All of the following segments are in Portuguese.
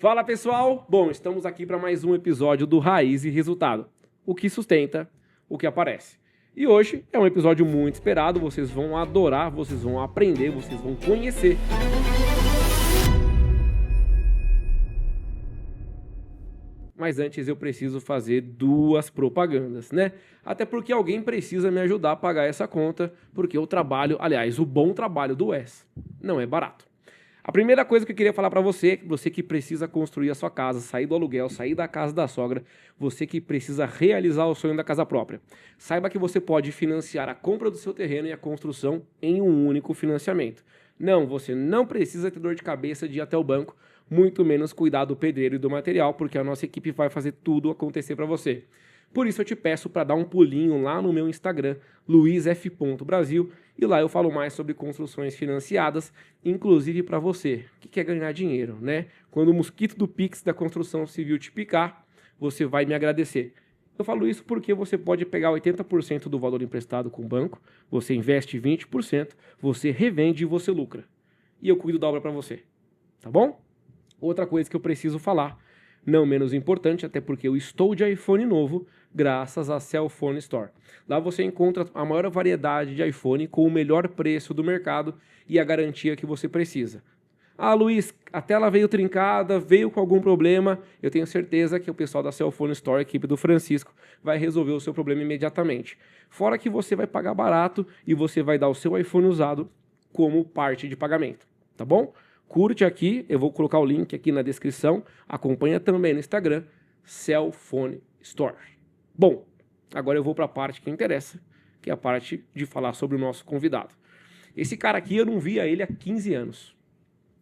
Fala pessoal! Bom, estamos aqui para mais um episódio do Raiz e Resultado. O que sustenta, o que aparece. E hoje é um episódio muito esperado, vocês vão adorar, vocês vão aprender, vocês vão conhecer. Mas antes eu preciso fazer duas propagandas, né? Até porque alguém precisa me ajudar a pagar essa conta, porque o trabalho, aliás, o bom trabalho do Wes não é barato. A primeira coisa que eu queria falar para você que precisa construir a sua casa, sair do aluguel, sair da casa da sogra, você que precisa realizar o sonho da casa própria. Saiba que você pode financiar a compra do seu terreno e a construção em um único financiamento. Não, você não precisa ter dor de cabeça de ir até o banco, muito menos cuidar do pedreiro e do material, porque a nossa equipe vai fazer tudo acontecer para você. Por isso eu te peço para dar um pulinho lá no meu Instagram, luizf.brasil, e lá eu falo mais sobre construções financiadas, inclusive para você que quer ganhar dinheiro, né? Quando o mosquito do Pix da construção civil te picar, você vai me agradecer. Eu falo isso porque você pode pegar 80% do valor emprestado com o banco, você investe 20%, você revende e você lucra. E eu cuido da obra para você, tá bom? Outra coisa que eu preciso falar, não menos importante, até porque eu estou de iPhone novo, graças a Cellphone Store. Lá você encontra a maior variedade de iPhone com o melhor preço do mercado e a garantia que você precisa. Ah, Luiz, a tela veio trincada, veio com algum problema. Eu tenho certeza que o pessoal da Cellphone Store, a equipe do Francisco, vai resolver o seu problema imediatamente. Fora que você vai pagar barato e você vai dar o seu iPhone usado como parte de pagamento, tá bom? Curte aqui, eu vou colocar o link aqui na descrição. Acompanha também no Instagram, Cellphone Store. Bom, agora eu vou para a parte que interessa, que é a parte de falar sobre o nosso convidado. Esse cara aqui, eu não via ele há 15 anos.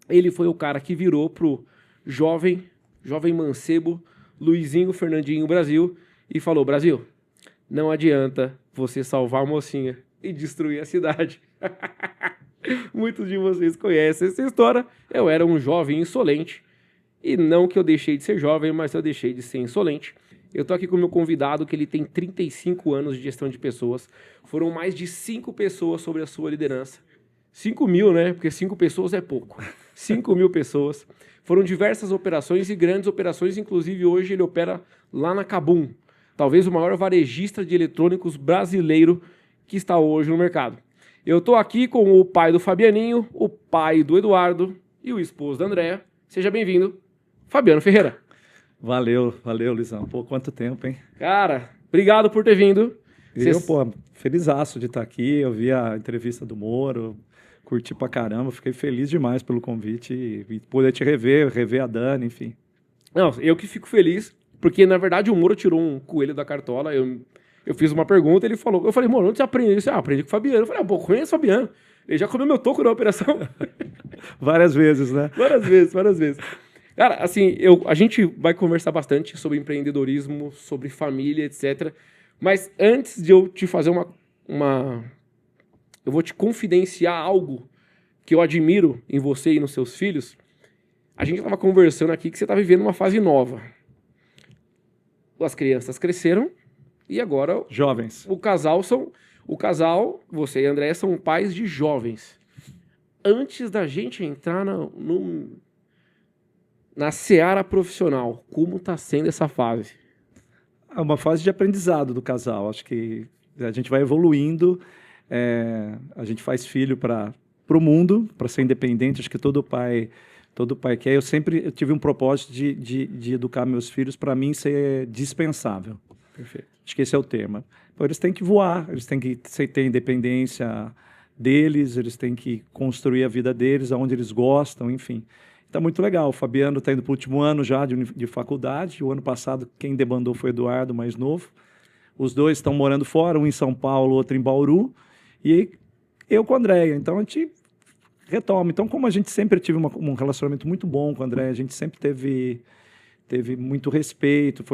Ele foi o cara que virou pro jovem mancebo, Luizinho Fernandinho Brasil, e falou: Brasil, não adianta você salvar a mocinha e destruir a cidade. Muitos de vocês conhecem essa história. Eu era um jovem insolente, e não que eu deixei de ser jovem, mas eu deixei de ser insolente. Eu tô aqui com o meu convidado, que ele tem 35 anos de gestão de pessoas. Foram mais de 5 pessoas sobre a sua liderança. 5 mil, né? Porque 5 pessoas é pouco. 5 mil pessoas. Foram diversas operações e grandes operações. Inclusive, hoje ele opera lá na Kabum. Talvez o maior varejista de eletrônicos brasileiro que está hoje no mercado. Eu tô aqui com o pai do Fabianinho, o pai do Eduardo e o esposo da Andréa. Seja bem-vindo, Fabiano Ferreira. Valeu, Luizão. Pô, quanto tempo, hein? Cara, obrigado por ter vindo. Felizaço de estar aqui. Eu vi a entrevista do Moro, curti pra caramba, fiquei feliz demais pelo convite e poder te rever a Dani, enfim. Não, eu que fico feliz, porque na verdade o Moro tirou um coelho da cartola. Eu fiz uma pergunta, ele falou, eu falei, Moro, onde você aprende isso? Aprendi com o Fabiano. Eu falei, pô, conheço o Fabiano. Ele já comeu meu toco na operação. Várias vezes, né? Várias vezes. Cara, assim, a gente vai conversar bastante sobre empreendedorismo, sobre família, etc. Mas antes de eu te fazer eu vou te confidenciar algo que eu admiro em você e nos seus filhos. A gente estava conversando aqui que você está vivendo uma fase nova. As crianças cresceram e agora... Jovens. O casal, você e a Andréia, são pais de jovens. Antes da gente entrar na seara profissional, como está sendo essa fase? É uma fase de aprendizado do casal. Acho que a gente vai evoluindo, a gente faz filho para o mundo, para ser independente. Acho que todo pai quer. Eu tive um propósito de educar meus filhos para mim ser dispensável. Perfeito. Acho que esse é o tema. Então, eles têm que voar, eles têm que ter independência deles, eles têm que construir a vida deles, aonde eles gostam, enfim. Está muito legal. O Fabiano está indo para o último ano já de faculdade. O ano passado, quem debandou foi o Eduardo, mais novo. Os dois estão morando fora, um em São Paulo, outro em Bauru. E eu com a Andréia. Então, a gente retoma. Então, como a gente sempre teve um relacionamento muito bom com a Andréia, a gente sempre teve muito respeito.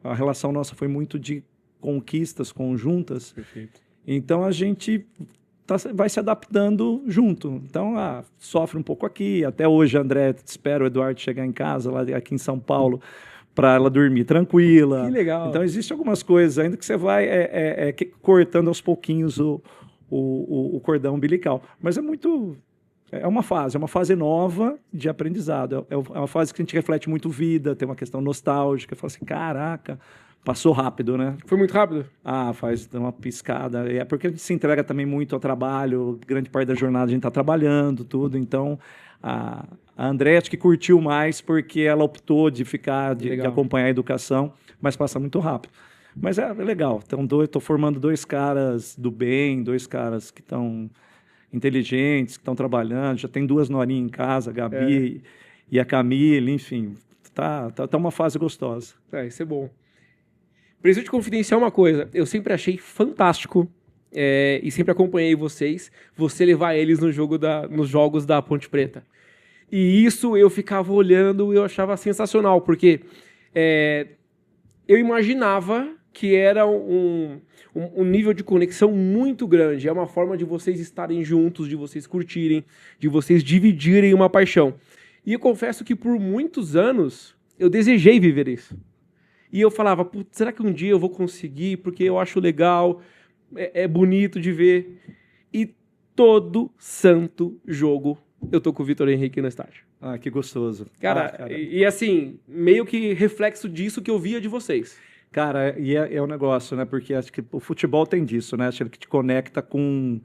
A relação nossa foi muito de conquistas conjuntas. Perfeito. Então, a gente... vai se adaptando junto. Então, sofre um pouco aqui. Até hoje, a André espera o Eduardo chegar em casa, lá aqui em São Paulo, para ela dormir tranquila. Que legal. Então, existem algumas coisas ainda que você vai cortando aos pouquinhos o cordão umbilical. Mas é muito É uma fase nova de aprendizado. É uma fase que a gente reflete muito vida, tem uma questão nostálgica. Fala assim, caraca, passou rápido, né? Foi muito rápido? Ah, faz uma piscada. É porque a gente se entrega também muito ao trabalho, grande parte da jornada a gente está trabalhando, tudo. Então, a Andréa acho que curtiu mais porque ela optou de ficar, de acompanhar a educação, mas passa muito rápido. Mas é legal. Então, estou formando 2 caras do bem, 2 caras que estão inteligentes, que estão trabalhando. Já tem 2 norinhas em casa, a Gabi e a Camille, enfim. Tá uma fase gostosa. Isso é bom. Preciso te confidenciar uma coisa. Eu sempre achei fantástico e sempre acompanhei você levar eles nos jogos da Ponte Preta. E isso eu ficava olhando e eu achava sensacional, porque eu imaginava que era um nível de conexão muito grande. É uma forma de vocês estarem juntos, de vocês curtirem, de vocês dividirem uma paixão. E eu confesso que por muitos anos eu desejei viver isso. E eu falava, será que um dia eu vou conseguir? Porque eu acho legal, é bonito de ver. E todo santo jogo eu tô com o Vitor Henrique no estádio. Ah, que gostoso. Cara. E assim, meio que reflexo disso que eu via de vocês. Cara, e é um negócio, né? Porque acho que o futebol tem disso, né? Acho que te conecta com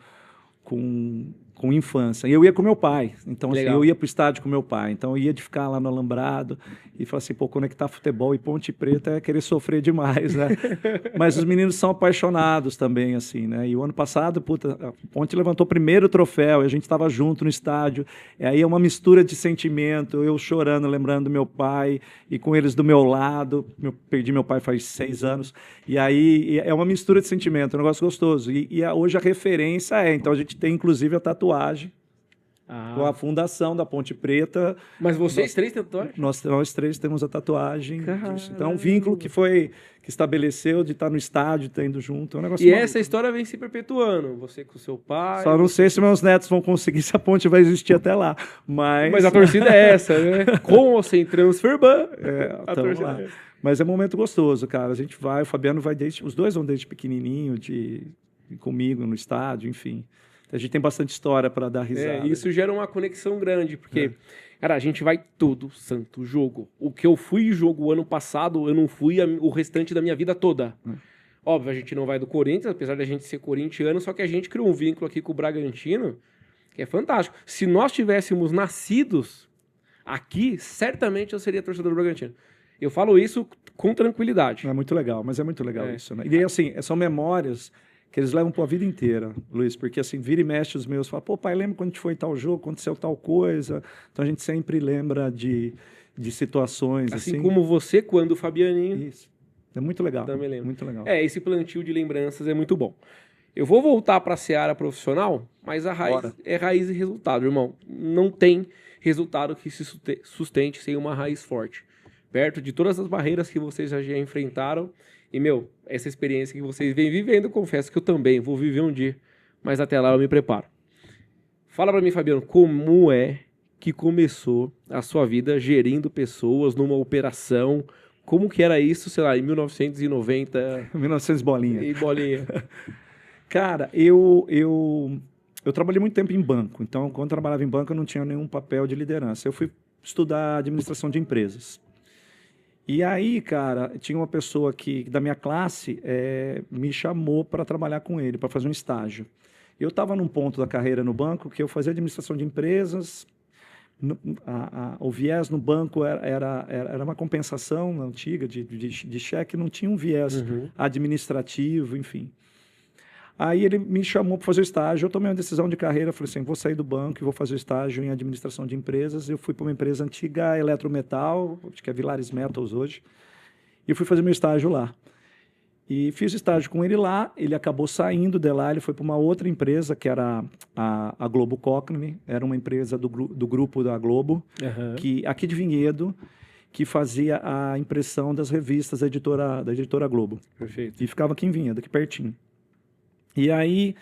infância. E eu ia com meu pai. Então, assim, eu ia pro estádio com meu pai. Então, eu ia de ficar lá no Alambrado e falar assim, conectar futebol e Ponte Preta é querer sofrer demais, né? Mas os meninos são apaixonados também, assim, né? E o ano passado, a Ponte levantou o primeiro troféu e a gente estava junto no estádio. E aí é uma mistura de sentimento, eu chorando, lembrando do meu pai e com eles do meu lado. Perdi meu pai faz 6 anos. E aí é uma mistura de sentimento, é um negócio gostoso. E hoje a referência então a gente tem inclusive a tatuagem com a fundação da Ponte Preta. Mas vocês 3 têm tatuagem? Nós 3 temos a tatuagem disso. Então é um vínculo que estabeleceu de estar no estádio, estar indo junto. É um negócio maluco. Essa história vem se perpetuando, você com seu pai. Só não sei se meus netos vão conseguir, se a ponte vai existir até lá. Mas a torcida é essa, né? Com ou sem transferban. A torcida lá. Mas é um momento gostoso, cara. A gente vai, o Fabiano vai os 2 vão desde pequenininho, comigo no estádio, enfim. A gente tem bastante história para dar risada. Isso gera uma conexão grande, porque, cara, a gente vai todo santo jogo. O que eu fui jogo ano passado, eu não fui o restante da minha vida toda. Óbvio, a gente não vai do Corinthians, apesar de a gente ser corintiano, só que a gente criou um vínculo aqui com o Bragantino, que é fantástico. Se nós tivéssemos nascidos aqui, certamente eu seria torcedor do Bragantino. Eu falo isso com tranquilidade. É muito legal, mas é muito legal isso, né? E assim, são memórias que eles levam para a vida inteira, Luiz, porque assim, vira e mexe os meus, fala, pai, lembra quando a gente foi em tal jogo, aconteceu tal coisa? Então a gente sempre lembra de situações assim. Assim como você, quando o Fabianinho. Isso. É muito legal. Também lembro. Muito legal. Esse plantio de lembranças é muito bom. Eu vou voltar para a seara profissional, mas a raiz é raiz e resultado, irmão. Não tem resultado que se sustente sem uma raiz forte. Perto de todas as barreiras que vocês já enfrentaram. E, essa experiência que vocês vêm vivendo, confesso que eu também vou viver um dia. Mas até lá eu me preparo. Fala pra mim, Fabiano, como é que começou a sua vida gerindo pessoas numa operação? Como que era isso, sei lá, em 1990? 1900 bolinha. E bolinha. Cara, eu trabalhei muito tempo em banco. Então, quando eu trabalhava em banco, eu não tinha nenhum papel de liderança. Eu fui estudar administração de empresas. E aí, cara, tinha uma pessoa que da minha classe me chamou para trabalhar com ele, para fazer um estágio. Eu estava num ponto da carreira no banco que eu fazia administração de empresas. O viés no banco era uma compensação antiga de cheque, não tinha um viés administrativo, enfim. Aí ele me chamou para fazer o estágio, eu tomei uma decisão de carreira, falei assim, vou sair do banco e vou fazer o estágio em administração de empresas. Eu fui para uma empresa antiga, Eletrometal, acho que é Vilares Metals hoje, e eu fui fazer meu estágio lá. E fiz estágio com ele lá, ele acabou saindo de lá, ele foi para uma outra empresa, que era a Globo Cochrane, era uma empresa do grupo da Globo, que, aqui de Vinhedo, que fazia a impressão das revistas da editora Globo. Perfeito. E ficava aqui em Vinhedo, aqui pertinho. E aí,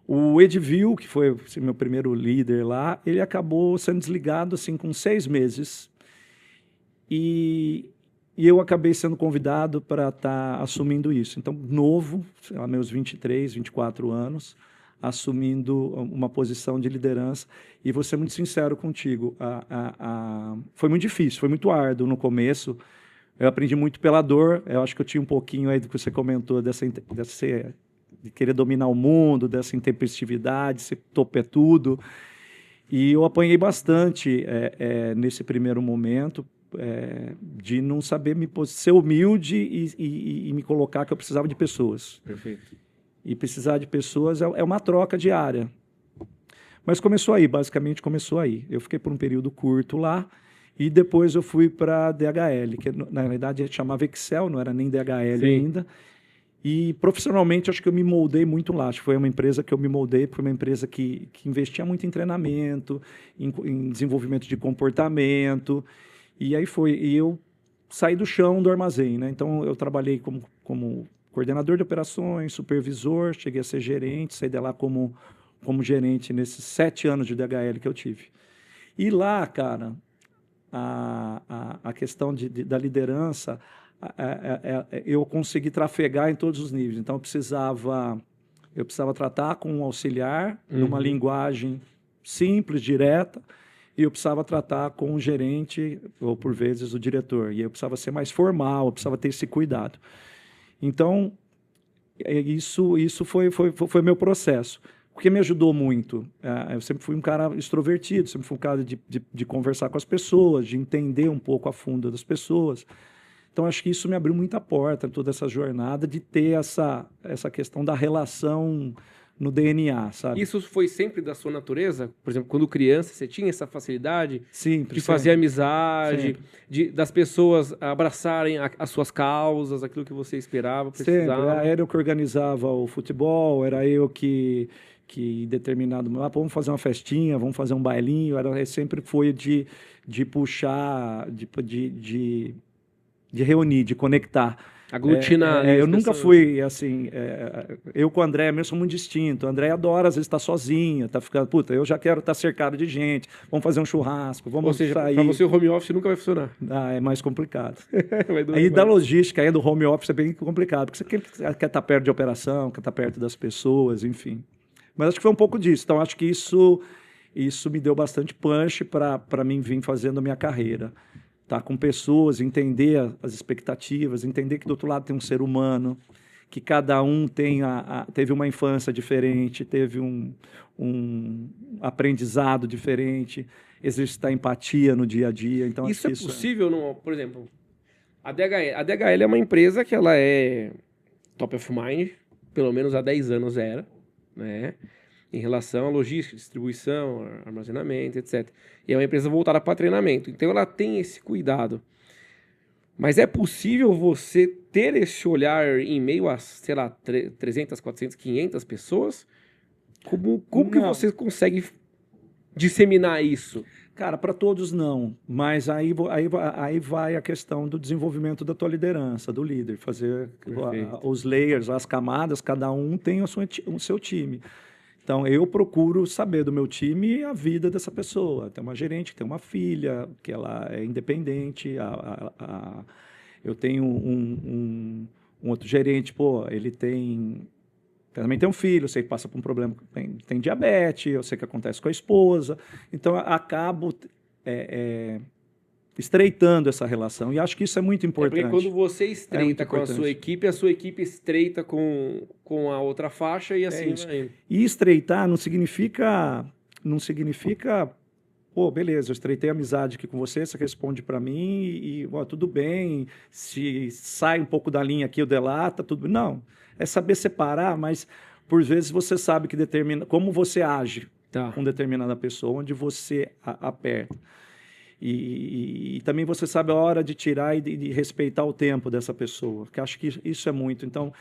o Edvil, que foi assim, meu primeiro líder lá, ele acabou sendo desligado assim, com 6 meses. E eu acabei sendo convidado para estar assumindo isso. Então, novo, sei lá, meus 23, 24 anos, assumindo uma posição de liderança. E vou ser muito sincero contigo, foi muito difícil, foi muito árduo no começo. Eu aprendi muito pela dor. Eu acho que eu tinha um pouquinho aí do que você comentou, de querer dominar o mundo, dessa intempestividade, ser topetudo. E eu apanhei bastante nesse primeiro momento, de não saber ser humilde e me colocar que eu precisava de pessoas. Perfeito. E precisar de pessoas é uma troca diária. Mas começou aí, basicamente começou aí. Eu fiquei por um período curto lá, e depois eu fui para a DHL, que na realidade chamava Excel, não era nem DHL ainda. E profissionalmente acho que eu me moldei muito lá. Acho que foi uma empresa que eu me moldei, foi uma empresa que investia muito em treinamento, em desenvolvimento de comportamento. E aí foi. E eu saí do chão do armazém, né? Então eu trabalhei como coordenador de operações, supervisor, cheguei a ser gerente, saí de lá como gerente nesses 7 anos de DHL que eu tive. E lá, cara, a questão da liderança, eu consegui trafegar em todos os níveis. Então, eu precisava tratar com um auxiliar, numa linguagem simples, direta, e eu precisava tratar com um gerente, ou por vezes o diretor. E eu precisava ser mais formal, eu precisava ter esse cuidado. Então, isso foi meu processo. O que me ajudou muito, eu sempre fui um cara extrovertido, sempre fui um cara de conversar com as pessoas, de entender um pouco a fundo das pessoas. Então, acho que isso me abriu muita porta, toda essa jornada, de ter essa questão da relação no DNA, sabe? Isso foi sempre da sua natureza? Por exemplo, quando criança, você tinha essa facilidade de fazer amizade, das pessoas abraçarem as suas causas, aquilo que você esperava, precisava? Sempre. Era eu que organizava o futebol, era eu que em determinado momento, vamos fazer uma festinha, vamos fazer um bailinho, sempre foi de puxar, de reunir, de conectar. Aglutinar. Eu nunca fui assim. Eu com o André mesmo sou muito distinto. O André adora, às vezes, estar sozinho, tá ficando, puta, eu já quero estar cercado de gente, vamos fazer um churrasco, vamos sair. Para você o home office nunca vai funcionar. É mais complicado. Aí da logística, aí do home office é bem complicado, porque você quer estar perto de operação, quer estar perto das pessoas, enfim. Mas acho que foi um pouco disso. Então, acho que isso me deu bastante punch para mim vir fazendo a minha carreira. Tá com pessoas, entender as expectativas, entender que do outro lado tem um ser humano, que cada um teve uma infância diferente, teve um aprendizado diferente, exercitar empatia no dia a dia. Então, isso é possível, por exemplo, a DHL é uma empresa que ela é top of mind, pelo menos há 10 anos era, né? Em relação à logística, distribuição, armazenamento, etc. E é uma empresa voltada para treinamento. Então, ela tem esse cuidado. Mas é possível você ter esse olhar em meio a, sei lá, 300, 400, 500 pessoas? Como que você consegue disseminar isso? Cara, para todos não, mas aí vai a questão do desenvolvimento da tua liderança, do líder, fazer os layers, as camadas, cada um tem o seu time. Então, eu procuro saber do meu time a vida dessa pessoa. Tem uma gerente que tem uma filha, que ela é independente. Eu tenho um outro gerente, ele também tem um filho, eu sei que passa por um problema, tem diabetes, eu sei que acontece com a esposa. Então, acabo estreitando essa relação. E acho que isso é muito importante. Porque quando você estreita com a sua equipe estreita com a outra faixa e assim vai. E estreitar não significa, pô, beleza, eu estreitei a amizade aqui com você responde para mim e tudo bem, se sai um pouco da linha aqui, eu delata, tudo bem. Não, é saber separar, mas por vezes você sabe que determina como você age com determinada pessoa, onde você aperta. E também você sabe a hora de tirar e de respeitar o tempo dessa pessoa, que acho que isso é muito. Então,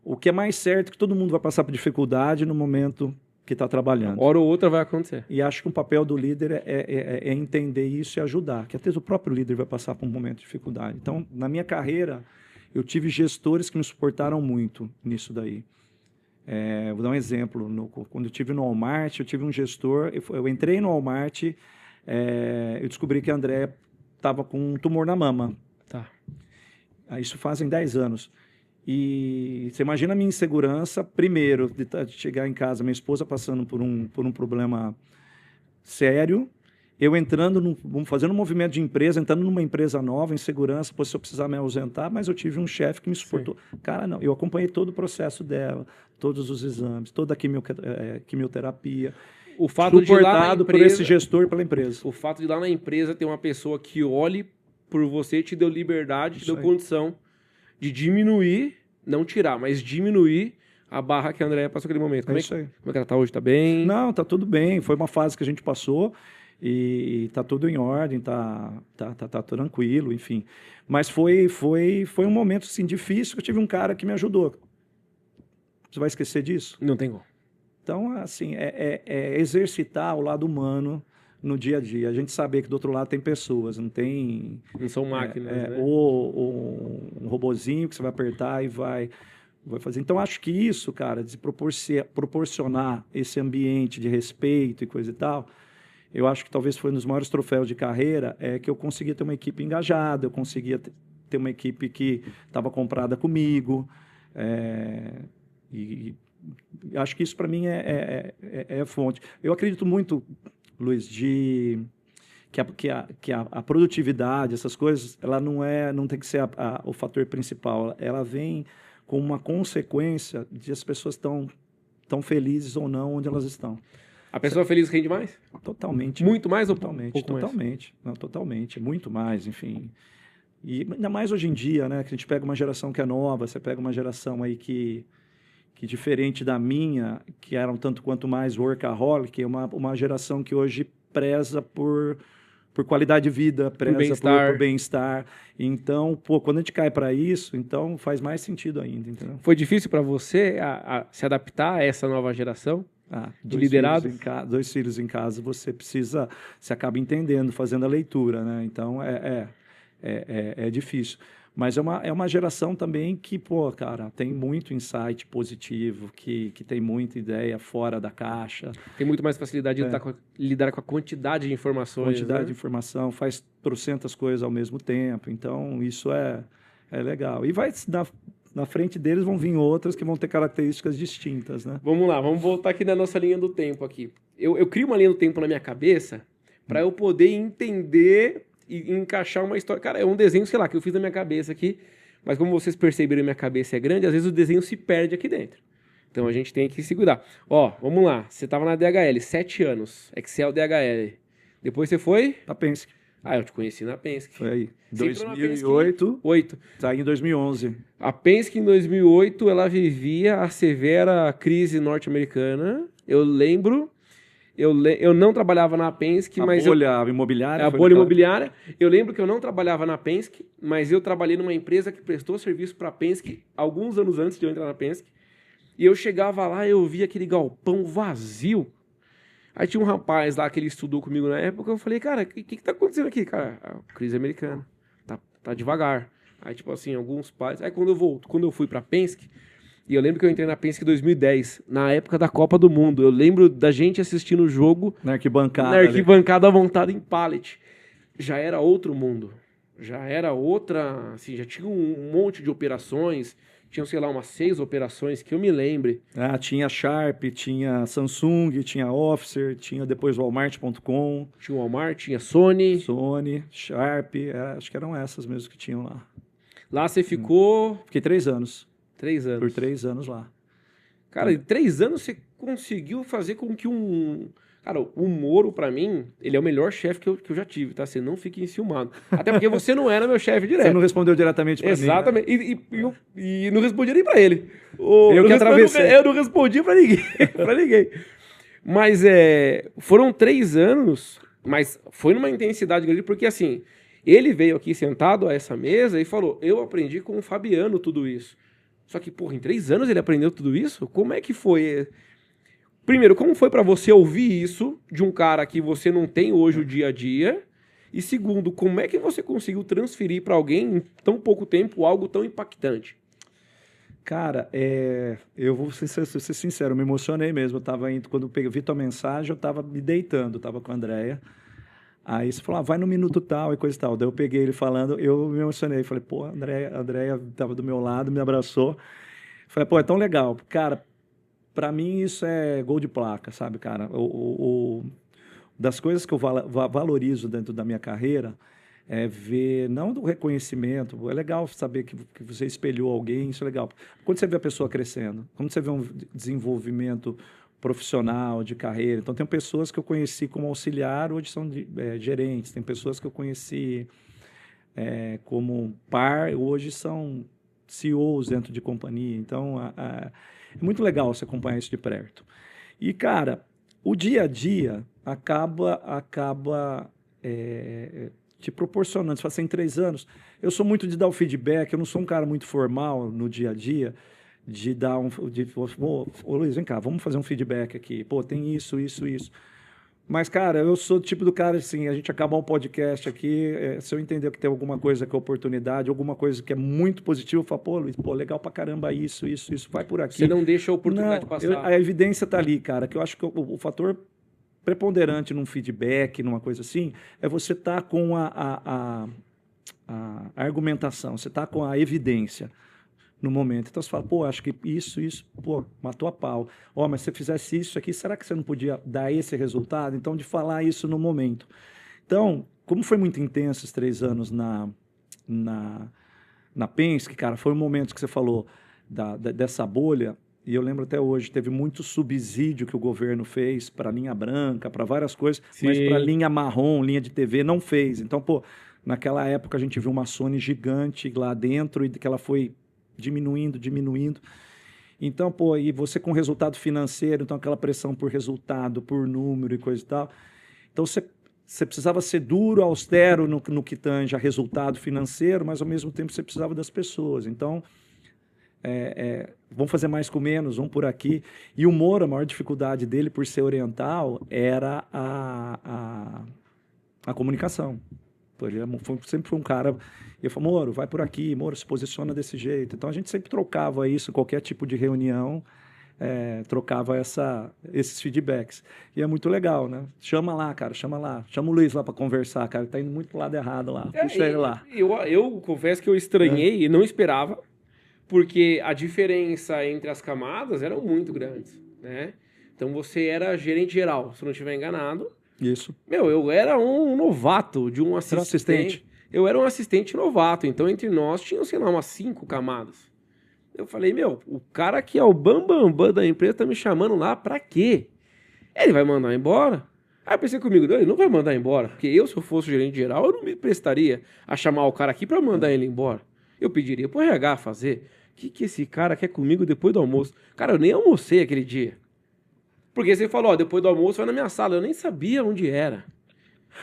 o que é mais certo é que todo mundo vai passar por dificuldade no momento que está trabalhando. Hora ou outra vai acontecer. E acho que o papel do líder é entender isso e ajudar, que às vezes o próprio líder vai passar por um momento de dificuldade. Então, na minha carreira, eu tive gestores que me suportaram muito nisso daí. Vou dar um exemplo. Quando eu estive no Walmart, eu tive um gestor, eu entrei no Walmart, eu descobri que a André estava com um tumor na mama. Tá. Isso fazem 10 anos. E você imagina a minha insegurança, primeiro, de chegar em casa, minha esposa passando por um problema sério, eu entrando, fazendo um movimento de empresa, entrando numa empresa nova, em segurança, se eu precisar me ausentar, mas eu tive um chefe que me suportou. Sim. Cara, não, eu acompanhei todo o processo dela, todos os exames, toda a quimioterapia. O fato de ir lá na empresa, por esse gestor pela empresa. O fato de ir lá na empresa ter uma pessoa que olhe por você, te deu liberdade, te deu condição de diminuir, não tirar, mas diminuir a barra que a Andréia passou naquele momento. Como é que ela está hoje? Está bem? Não, está tudo bem. Foi uma fase que a gente passou e está tudo em ordem, tá tranquilo, enfim. Mas foi um momento assim, difícil, que eu tive um cara que me ajudou. Você vai esquecer disso? Não tem como. Então, assim, é exercitar o lado humano no dia a dia. A gente saber que do outro lado tem pessoas, não são máquinas, né? Ou um robozinho que você vai apertar e vai fazer. Então, acho que isso, cara, de proporcionar esse ambiente de respeito e coisa e tal, eu acho que talvez foi um dos maiores troféus de carreira, que eu conseguia ter uma equipe engajada, eu conseguia ter uma equipe que estava comprada comigo, e acho que isso para mim é fonte. Eu acredito muito, Luiz, que a produtividade, essas coisas, ela não tem que ser o fator principal. Ela vem com uma consequência de as pessoas estão felizes ou não onde elas estão. A pessoa feliz rende mais? Totalmente. Muito mais ou totalmente? Totalmente. Não, totalmente. Muito mais, enfim. E ainda mais hoje em dia, né? Que a gente pega uma geração que é nova, você pega uma geração aí que diferente da minha, que era um tanto quanto mais workaholic, é uma geração que hoje preza por qualidade de vida, preza por bem-estar. Então, quando a gente cai para isso, então faz mais sentido ainda, entendeu? Foi difícil para você se adaptar a essa nova geração de liderados? 2 filhos em casa, você acaba entendendo, fazendo a leitura, né? Então, é difícil. Mas é uma geração também que, cara, tem muito insight positivo, que tem muita ideia fora da caixa. Tem muito mais facilidade de lidar com a quantidade de informações. Quantidade de informação, faz trocentas coisas ao mesmo tempo. Então, isso é legal. E na frente deles vão vir outras que vão ter características distintas, né? Vamos lá, vamos voltar aqui na nossa linha do tempo aqui. Eu crio uma linha do tempo na minha cabeça para eu poder entender e encaixar uma história. Cara, é um desenho, sei lá, que eu fiz na minha cabeça aqui, mas como vocês perceberam, minha cabeça é grande, às vezes o desenho se perde aqui dentro. Então a gente tem que se cuidar. Ó, vamos lá. Você estava na DHL, 7 anos, Excel DHL. Depois você foi? Na Penske. Eu te conheci na Penske. Foi aí. 2008. 8. Saí em 2011. A Penske, em 2008, ela vivia a severa crise norte-americana. Eu lembro... Eu não trabalhava na Penske, mas... A bolha imobiliária? A bolha imobiliária. Eu lembro que eu não trabalhava na Penske, mas eu trabalhei numa empresa que prestou serviço para a Penske alguns anos antes de eu entrar na Penske. E eu chegava lá e eu via aquele galpão vazio. Aí tinha um rapaz lá que ele estudou comigo na época. Eu falei, cara, o que tá acontecendo aqui? Cara, a crise americana. Tá devagar. Aí, tipo assim, alguns pais... Aí quando eu fui para a Penske... E eu lembro que eu entrei na Penske em 2010, na época da Copa do Mundo. Eu lembro da gente assistindo o jogo... Na arquibancada montada em pallet. Já era outro mundo. Já era outra... Assim, já tinha um monte de operações. Tinham, sei lá, umas 6 operações que eu me lembre. Tinha Sharp, tinha Samsung, tinha Officer, tinha depois Walmart.com. Tinha Walmart, tinha Sony. Sharp, acho que eram essas mesmo que tinham lá. Lá você ficou... Fiquei 3 anos. 3 anos. Por 3 anos lá. Cara, em 3 anos você conseguiu fazer com que Cara, o Moro, pra mim, ele é o melhor chefe que eu já tive, tá? Você não fique enciumado. Até porque você não era meu chefe direto. Você não respondeu diretamente pra mim. Exatamente. Né? E não respondi nem pra ele. Eu que atravessei. Eu não respondi pra ninguém. Pra ninguém. Mas foram 3 anos, mas foi numa intensidade grande, porque assim, ele veio aqui sentado a essa mesa e falou, eu aprendi com o Fabiano tudo isso. Só que, porra, em 3 anos ele aprendeu tudo isso? Como é que foi? Primeiro, como foi para você ouvir isso de um cara que você não tem hoje o dia a dia? E segundo, como é que você conseguiu transferir para alguém em tão pouco tempo algo tão impactante? Cara, eu vou ser sincero, eu me emocionei mesmo. Eu tava indo, quando eu vi tua mensagem, eu tava me deitando, tava com a Andréia. Aí você falou, vai no minuto tal e coisa e tal. Daí eu peguei ele falando, eu me emocionei. Falei, pô, a Andréia estava do meu lado, me abraçou. Falei, pô, é tão legal. Cara, para mim isso é gol de placa, sabe, cara? Das coisas que eu valorizo dentro da minha carreira é ver, não do reconhecimento, é legal saber que você espelhou alguém, isso é legal. Quando você vê a pessoa crescendo, quando você vê um desenvolvimento profissional, de carreira. Então, tem pessoas que eu conheci como auxiliar, hoje são gerentes. Tem pessoas que eu conheci como par, hoje são CEOs dentro de companhia. Então, é muito legal você acompanhar isso de perto. E, cara, o dia a dia acaba te proporcionando. Você fala assim, em 3 anos, eu sou muito de dar o feedback, eu não sou um cara muito formal no dia a dia, de dar ô Luiz, vem cá, vamos fazer um feedback aqui. Pô, tem isso. Mas, cara, eu sou o tipo do cara, assim, a gente acabar um podcast aqui, se eu entender que tem alguma coisa que é oportunidade, alguma coisa que é muito positiva, eu falo, pô, Luiz, pô, legal pra caramba isso, vai por aqui. Você não deixa a oportunidade passar. A evidência tá ali, cara, que eu acho que o fator preponderante num feedback, numa coisa assim, é você estar com a argumentação, você tá com a evidência no momento. Então você fala, pô, acho que isso, pô, matou a pau. Ó, mas se você fizesse isso aqui, será que você não podia dar esse resultado? Então, de falar isso no momento. Então, como foi muito intenso esses 3 anos na Penske, cara, foi um momento que você falou dessa bolha, e eu lembro até hoje, teve muito subsídio que o governo fez para linha branca, para várias coisas, sim, mas para linha marrom, linha de TV, não fez. Então, pô, naquela época a gente viu uma Sony gigante lá dentro e que ela foi diminuindo. Então, pô, e você com resultado financeiro, então aquela pressão por resultado, por número e coisa e tal. Então, você precisava ser duro, austero no que tange a resultado financeiro, mas ao mesmo tempo você precisava das pessoas. Então, vamos fazer mais com menos, vamos por aqui. E o Moro, a maior dificuldade dele, por ser oriental, era a comunicação. Ele sempre foi um cara... Eu falei, Moro, vai por aqui, Moro, se posiciona desse jeito. Então, a gente sempre trocava isso, qualquer tipo de reunião, trocava esses feedbacks. E é muito legal, né? Chama lá, cara, chama o Luiz lá para conversar, cara, ele tá indo muito pro lado errado lá. Puxa ele lá. Eu confesso que eu estranhei e não esperava, porque a diferença entre as camadas eram muito grandes, né? Então, você era gerente geral, se eu não estiver enganado. Isso. Eu era um novato de um assistente. Eu era um assistente novato, então entre nós tinham, sei lá, umas 5 camadas. Eu falei, o cara que é o bambambam da empresa tá me chamando lá pra quê? Ele vai mandar embora? Aí eu pensei comigo, ele não vai mandar embora, porque se eu fosse o gerente geral, eu não me prestaria a chamar o cara aqui pra mandar ele embora. Eu pediria pro RH fazer. O que esse cara quer comigo depois do almoço? Cara, eu nem almocei aquele dia. Porque você falou, depois do almoço vai na minha sala. Eu nem sabia onde era.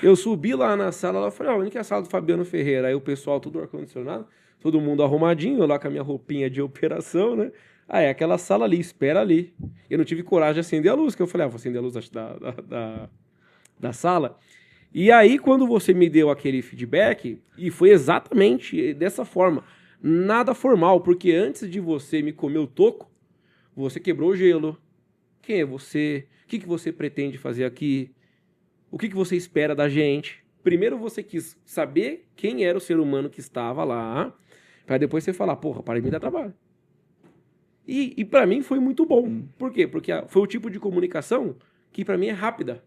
Eu subi lá na sala, falei, onde que é a sala do Fabiano Ferreira? Aí o pessoal, tudo ar-condicionado, todo mundo arrumadinho, eu lá com a minha roupinha de operação, né? É aquela sala ali, espera ali. Eu não tive coragem de acender a luz, que eu falei, vou acender a luz da sala. E aí, quando você me deu aquele feedback, e foi exatamente dessa forma, nada formal, porque antes de você me comer o toco, você quebrou o gelo. Quem é você? O que você pretende fazer aqui? O que você espera da gente? Primeiro você quis saber quem era o ser humano que estava lá, para depois você falar, porra, para de me dar trabalho. E para mim foi muito bom. Por quê? Porque foi o tipo de comunicação que para mim é rápida.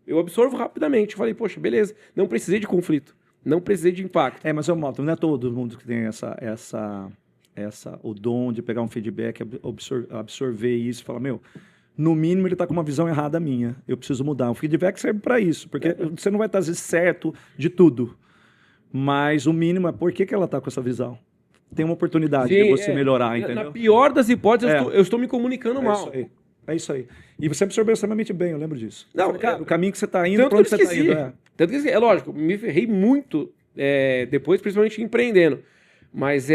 Eu absorvo rapidamente. Falei, poxa, beleza, não precisei de conflito, não precisei de impacto. Mas não é todo mundo que tem o dom de pegar um feedback, absorver isso e falar, no mínimo ele está com uma visão errada minha. Eu preciso mudar. O feedback serve para isso, porque você não vai estar certo de tudo. Mas o mínimo é por que ela está com essa visão. Tem uma oportunidade de você melhorar, entendeu? Na pior das hipóteses, eu estou me comunicando mal. É isso aí. E você absorveu extremamente bem, eu lembro disso. Não, cara, o caminho que você está indo, para onde você está indo. Tanto que, lógico, me ferrei muito depois, principalmente empreendendo. Mas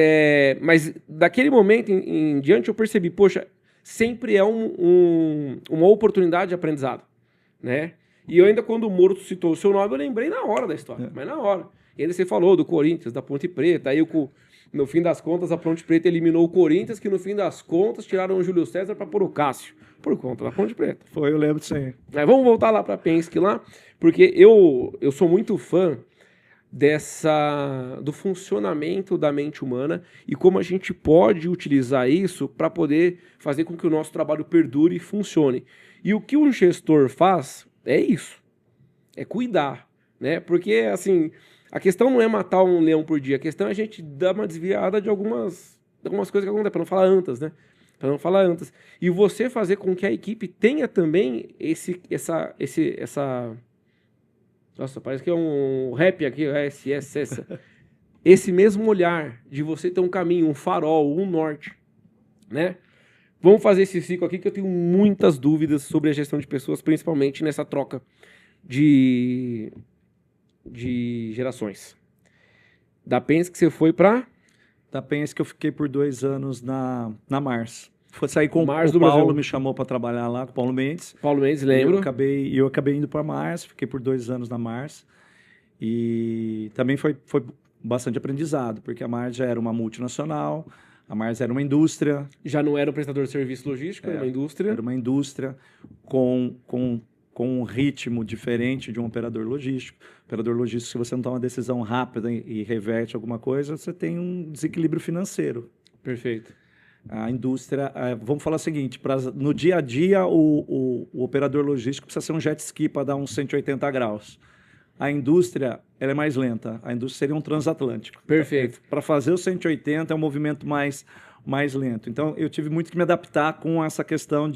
daquele momento em diante eu percebi, poxa, sempre é uma oportunidade de aprendizado, né? E eu ainda, quando o Moro citou o seu nome, eu lembrei na hora da história, mas na hora. E ainda você falou do Corinthians, da Ponte Preta, aí com No fim das contas, a Ponte Preta eliminou o Corinthians, que no fim das contas tiraram o Júlio César para pôr o Cássio, por conta da Ponte Preta. Foi, eu lembro sim. Vamos voltar lá para Penske lá, porque eu sou muito fã do funcionamento da mente humana e como a gente pode utilizar isso para poder fazer com que o nosso trabalho perdure e funcione. E o que um gestor faz é isso, é cuidar, né? Porque, assim, a questão não é matar um leão por dia, a questão é a gente dar uma desviada de algumas coisas que acontecem, para não falar antas, né? Para não falar antas. E você fazer com que a equipe tenha também essa nossa, parece que é um rap aqui, esse mesmo olhar de você ter um caminho, um farol, um norte, né? Vamos fazer esse ciclo aqui que eu tenho muitas dúvidas sobre a gestão de pessoas, principalmente nessa troca de gerações. Da Penske que você foi para? Da Penske que eu fiquei por 2 anos na Mars. Foi sair com o Mars do Paulo, Brasil. me chamou para trabalhar lá, com o Paulo Mendes. Paulo Mendes, lembro. Eu acabei indo para Mars, fiquei por 2 anos na Mars. E também foi bastante aprendizado, porque a Mars já era uma multinacional, a Mars era uma indústria. Já não era um prestador de serviço logístico, era uma indústria. Era uma indústria com um ritmo diferente de um operador logístico. Operador logístico, se você não toma uma decisão rápida e reverte alguma coisa, você tem um desequilíbrio financeiro. Perfeito. A indústria, vamos falar o seguinte, no dia a dia o operador logístico precisa ser um jet ski para dar uns 180 graus. A indústria, ela é mais lenta, a indústria seria um transatlântico. Perfeito. Para fazer o 180 é um movimento mais lento. Então, eu tive muito que me adaptar com essa questão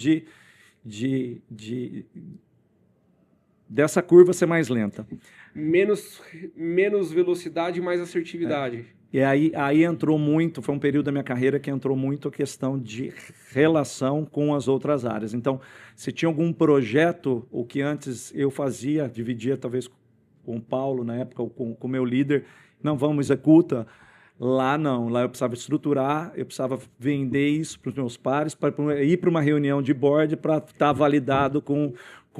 dessa curva ser mais lenta. Menos velocidade e mais assertividade. E aí entrou muito, foi um período da minha carreira que entrou muito a questão de relação com as outras áreas. Então, se tinha algum projeto, o que antes eu fazia, dividia talvez com o Paulo na época, ou com o meu líder, não, vamos, executa. Lá não, lá eu precisava estruturar, eu precisava vender isso para os meus pares, para ir para uma reunião de board para estar validado com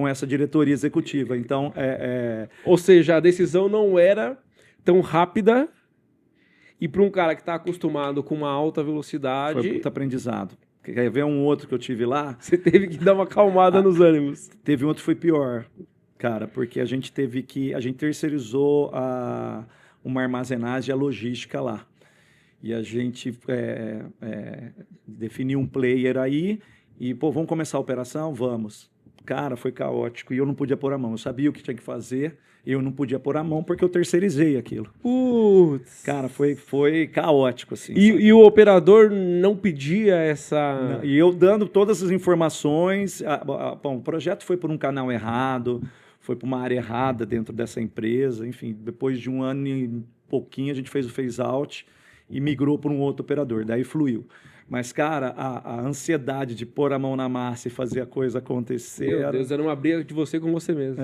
essa diretoria executiva. Então, Ou seja, a decisão não era tão rápida e para um cara que está acostumado com uma alta velocidade... Foi muito aprendizado. Quer ver um outro que eu tive lá? Você teve que dar uma acalmada nos ânimos. Teve um outro que foi pior, cara, porque a gente terceirizou uma armazenagem e a logística lá. E a gente definiu um player aí e, vamos começar a operação? Vamos. Cara, foi caótico e eu não podia pôr a mão. Eu sabia o que tinha que fazer, eu não podia pôr a mão porque eu terceirizei aquilo. Putz! Cara, foi caótico, assim. E o operador não pedia essa... E eu dando todas as informações. Bom, o projeto foi por um canal errado, foi para uma área errada dentro dessa empresa. Enfim, depois de 1 ano e pouquinho, a gente fez o phase-out e migrou para um outro operador. Daí fluiu. Mas, cara, a ansiedade de pôr a mão na massa e fazer a coisa acontecer... Meu Deus, era uma briga de você com você mesmo.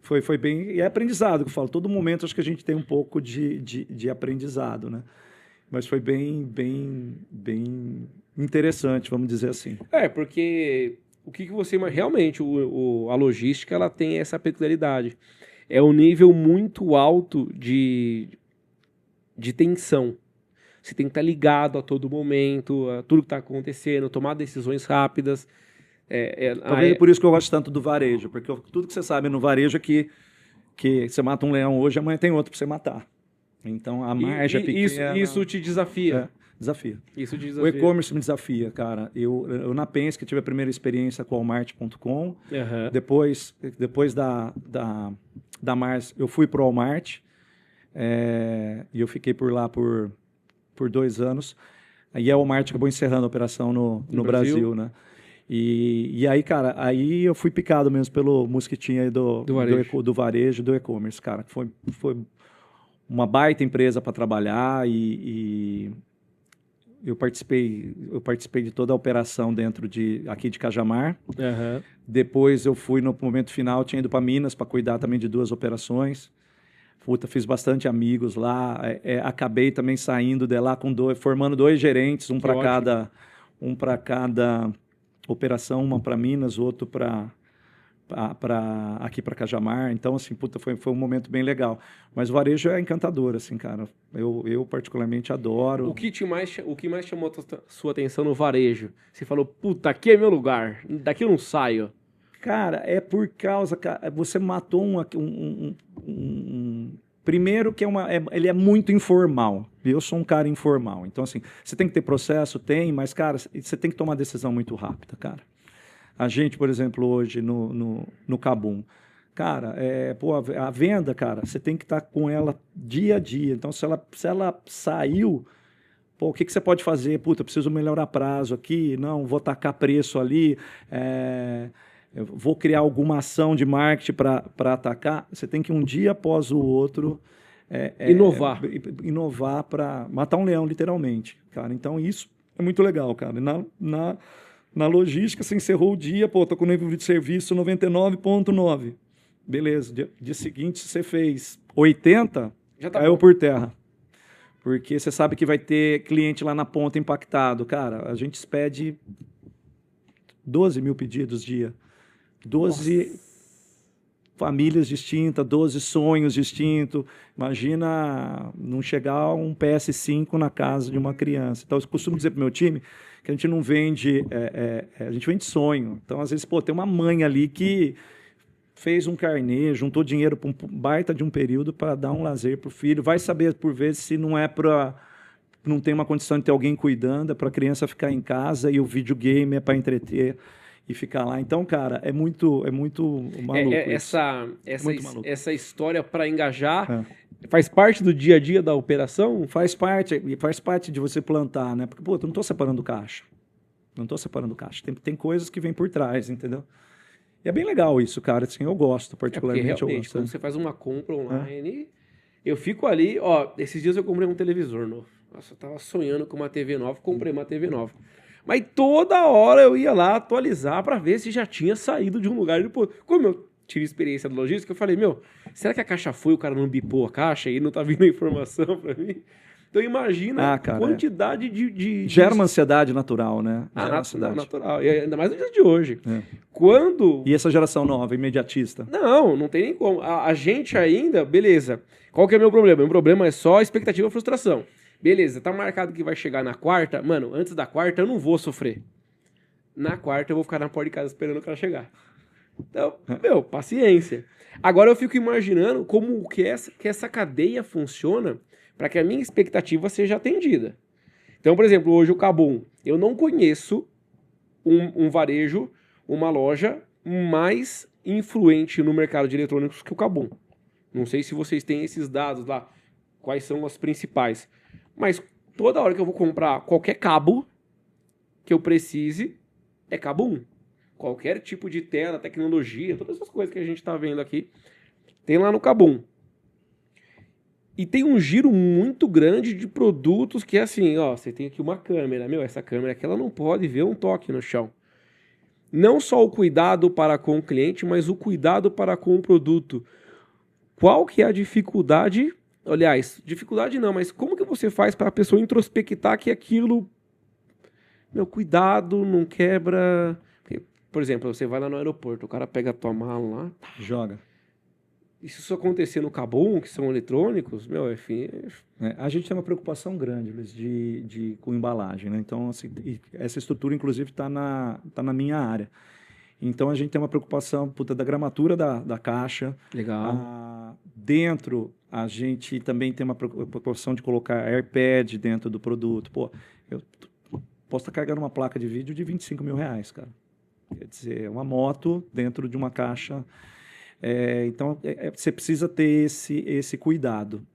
Foi bem... E é aprendizado, que eu falo. Todo momento acho que a gente tem um pouco de aprendizado, né? Mas foi bem interessante, vamos dizer assim. Porque o que você... Realmente, a logística, ela tem essa peculiaridade. É um nível muito alto de tensão. Você tem que estar ligado a todo momento, a tudo que está acontecendo, tomar decisões rápidas. Talvez é por isso que eu gosto tanto do varejo, porque tudo que você sabe no varejo é que você mata um leão hoje, amanhã tem outro para você matar. Então, a margem é pequena. Isso te desafia. Desafia. Isso te desafia. O e-commerce me desafia, cara. Eu na Penske tive a primeira experiência com o Walmart.com. Uhum. Depois da Mars, eu fui para o Walmart. E eu fiquei por lá por 2 anos. Aí a Walmart acabou encerrando a operação no Brasil, né? E aí, cara, aí eu fui picado mesmo pelo mosquitinho aí do varejo, do e-commerce, cara. Foi uma baita empresa para trabalhar e eu participei de toda a operação dentro aqui de Cajamar. Uhum. Depois eu fui, no momento final, tinha ido para Minas para cuidar também de 2 operações. Fiz bastante amigos lá. Acabei também saindo de lá formando 2 gerentes, um para cada operação, uma para Minas, outro para aqui para Cajamar. Então, assim, puta, foi um momento bem legal. Mas o varejo é encantador, assim, cara. Eu particularmente adoro. O que mais chamou a sua atenção no varejo? Você falou, puta, aqui é meu lugar, daqui eu não saio. Cara, é por causa, cara, você matou primeiro que ele é muito informal. Eu sou um cara informal. Então, assim, você tem que ter processo, mas, cara, você tem que tomar decisão muito rápida, cara. A gente, por exemplo, hoje no Kabum, cara, a venda, cara, você tem que estar com ela dia a dia. Então, se ela saiu, pô, o que você pode fazer? Puta, eu preciso melhorar prazo aqui, não, vou tacar preço ali, eu vou criar alguma ação de marketing para atacar. Você tem que um dia após o outro inovar para matar um leão, literalmente, cara. Então, isso é muito legal, cara. Na logística, você encerrou o dia, pô, tô com o nível de serviço 99,9. Beleza, dia seguinte você fez 80, Já tá caiu bom. por terra. Porque você sabe que vai ter cliente lá na ponta impactado. Cara, a gente expede 12 mil pedidos dia. 12 famílias distintas, 12 sonhos distintos. Imagina não chegar um PS5 na casa de uma criança. Então, eu costumo dizer para o meu time que a gente não vende, a gente vende sonho. Então, às vezes, pô, tem uma mãe ali que fez um carnê, juntou dinheiro para um baita de um período para dar um lazer para o filho. Vai saber, por vezes, se não é para... não tem uma condição de ter alguém cuidando, é para a criança ficar em casa e o videogame é para entreter e ficar lá. Então, cara, é muito maluco essa história para engajar faz parte do dia a dia da operação? Faz parte de você plantar, né? Porque, pô, eu não estou separando caixa. Não estou separando caixa. Tem coisas que vêm por trás, entendeu? E é bem legal isso, cara. Assim, eu gosto, particularmente. Porque realmente, quando você faz uma compra online, eu fico ali, ó, esses dias eu comprei um televisor novo. Nossa, eu tava sonhando com uma TV nova, comprei uma TV nova. Mas toda hora eu ia lá atualizar para ver se já tinha saído de um lugar. E depois, como eu tive experiência de logística, eu falei, será que a caixa foi, o cara não bipou a caixa e não tá vindo a informação para mim? Então imagina a quantidade de... Gera uma ansiedade natural, né? Natural. E ainda mais no dia de hoje. Quando... E essa geração nova, imediatista? Não tem nem como. A gente ainda, beleza. Qual que é o meu problema? Meu problema é só expectativa e frustração. Beleza, tá marcado que vai chegar na quarta. Mano, antes da quarta eu não vou sofrer. Na quarta eu vou ficar na porta de casa esperando o cara chegar. Então, paciência. Agora eu fico imaginando como que essa cadeia funciona para que a minha expectativa seja atendida. Então, por exemplo, hoje o Kabum, eu não conheço um varejo, uma loja mais influente no mercado de eletrônicos que o Kabum. Não sei se vocês têm esses dados lá, quais são as principais. Mas toda hora que eu vou comprar qualquer cabo que eu precise, é Kabum. Qualquer tipo de tela, tecnologia, todas essas coisas que a gente está vendo aqui, tem lá no Kabum. E tem um giro muito grande de produtos que é assim, ó, você tem aqui uma câmera, essa câmera aqui ela não pode ver um toque no chão. Não só o cuidado para com o cliente, mas o cuidado para com o produto. Qual que é a dificuldade? Aliás, dificuldade não, mas como que você faz para a pessoa introspectar que aquilo, cuidado, não quebra... Por exemplo, você vai lá no aeroporto, o cara pega a tua mala lá... Joga. E se isso acontecer no Kabum, que são eletrônicos, enfim... A gente tem uma preocupação grande, Luiz, com embalagem, né? Então, assim, essa estrutura, inclusive, tá na minha área. Então, a gente tem uma preocupação da gramatura da caixa. Legal. Dentro, a gente também tem uma preocupação de colocar AirPad dentro do produto. Pô, eu posso estar carregando uma placa de vídeo de R$25 mil, cara. Quer dizer, uma moto dentro de uma caixa. Então, você precisa ter esse cuidado.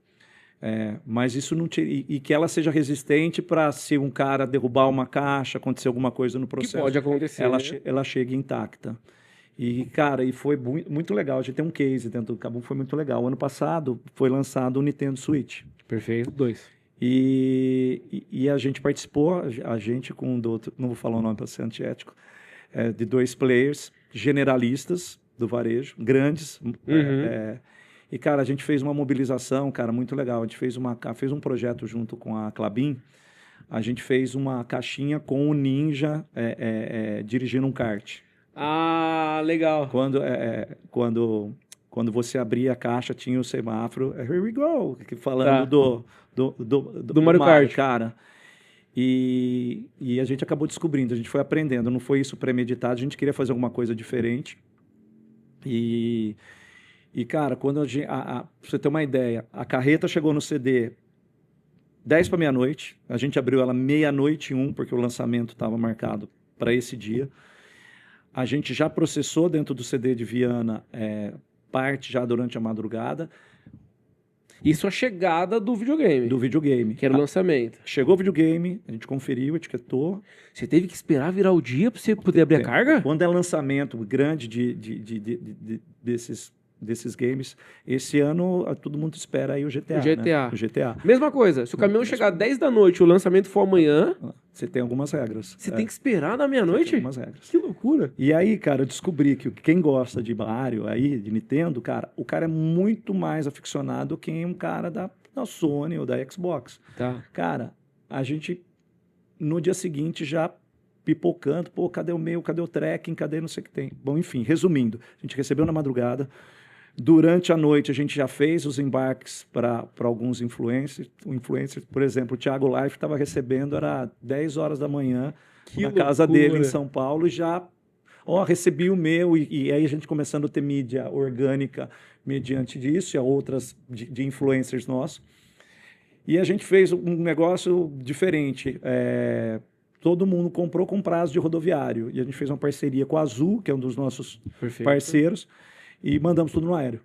Mas isso não e que ela seja resistente para, se um cara derrubar uma caixa, acontecer alguma coisa no processo, que pode acontecer, ela chega intacta. E, cara, foi muito legal. A gente tem um case dentro do Kabum, foi muito legal. Ano passado foi lançado o Nintendo Switch. Perfeito, 2. E a gente participou, a gente com não vou falar o nome para ser antiético, de 2 players generalistas do varejo, grandes. E, cara, a gente fez uma mobilização, cara, muito legal. A gente fez um projeto junto com a Klabin. A gente fez uma caixinha com o Ninja dirigindo um kart. Ah, legal. Quando você abria a caixa, tinha o semáforo, here we go, Tá. falando Do Mario Kart. cara. E a gente acabou descobrindo, a gente foi aprendendo, não foi isso premeditado, a gente queria fazer alguma coisa diferente. E cara, quando pra você ter uma ideia, a carreta chegou no CD 10 para meia-noite, a gente abriu ela 00:01, porque o lançamento estava marcado para esse dia. A gente já processou dentro do CD de Viana parte já durante a madrugada. Isso a chegada do videogame. Do videogame. Que era o lançamento. Chegou o videogame, a gente conferiu, etiquetou. Você teve que esperar virar o dia para você poder abrir a carga? Quando é lançamento grande desses games, esse ano todo mundo espera aí o GTA. O GTA. Né? O GTA. Mesma coisa, se o caminhão chegar 10 da noite e o lançamento for amanhã, você tem algumas regras. Você tem que esperar da meia-noite? Tem algumas regras. Que loucura. E aí, cara, eu descobri que quem gosta de Mario aí, de Nintendo, cara, o cara é muito mais aficionado que um cara da Sony ou da Xbox. Tá. Cara, a gente, no dia seguinte, já pipocando, pô, cadê o meu, cadê o tracking, cadê não sei o que tem. Bom, enfim, resumindo, a gente recebeu na madrugada. Durante a noite, a gente já fez os embarques para alguns influencers. Por exemplo, o Thiago Life estava recebendo, era 10 horas da manhã, na casa dele em São Paulo, e já recebi o meu. E aí a gente começando a ter mídia orgânica mediante disso, e a outras de influencers nossos. E a gente fez um negócio diferente. Todo mundo comprou com prazo de rodoviário. E a gente fez uma parceria com a Azul, que é um dos nossos parceiros, e mandamos tudo no aéreo.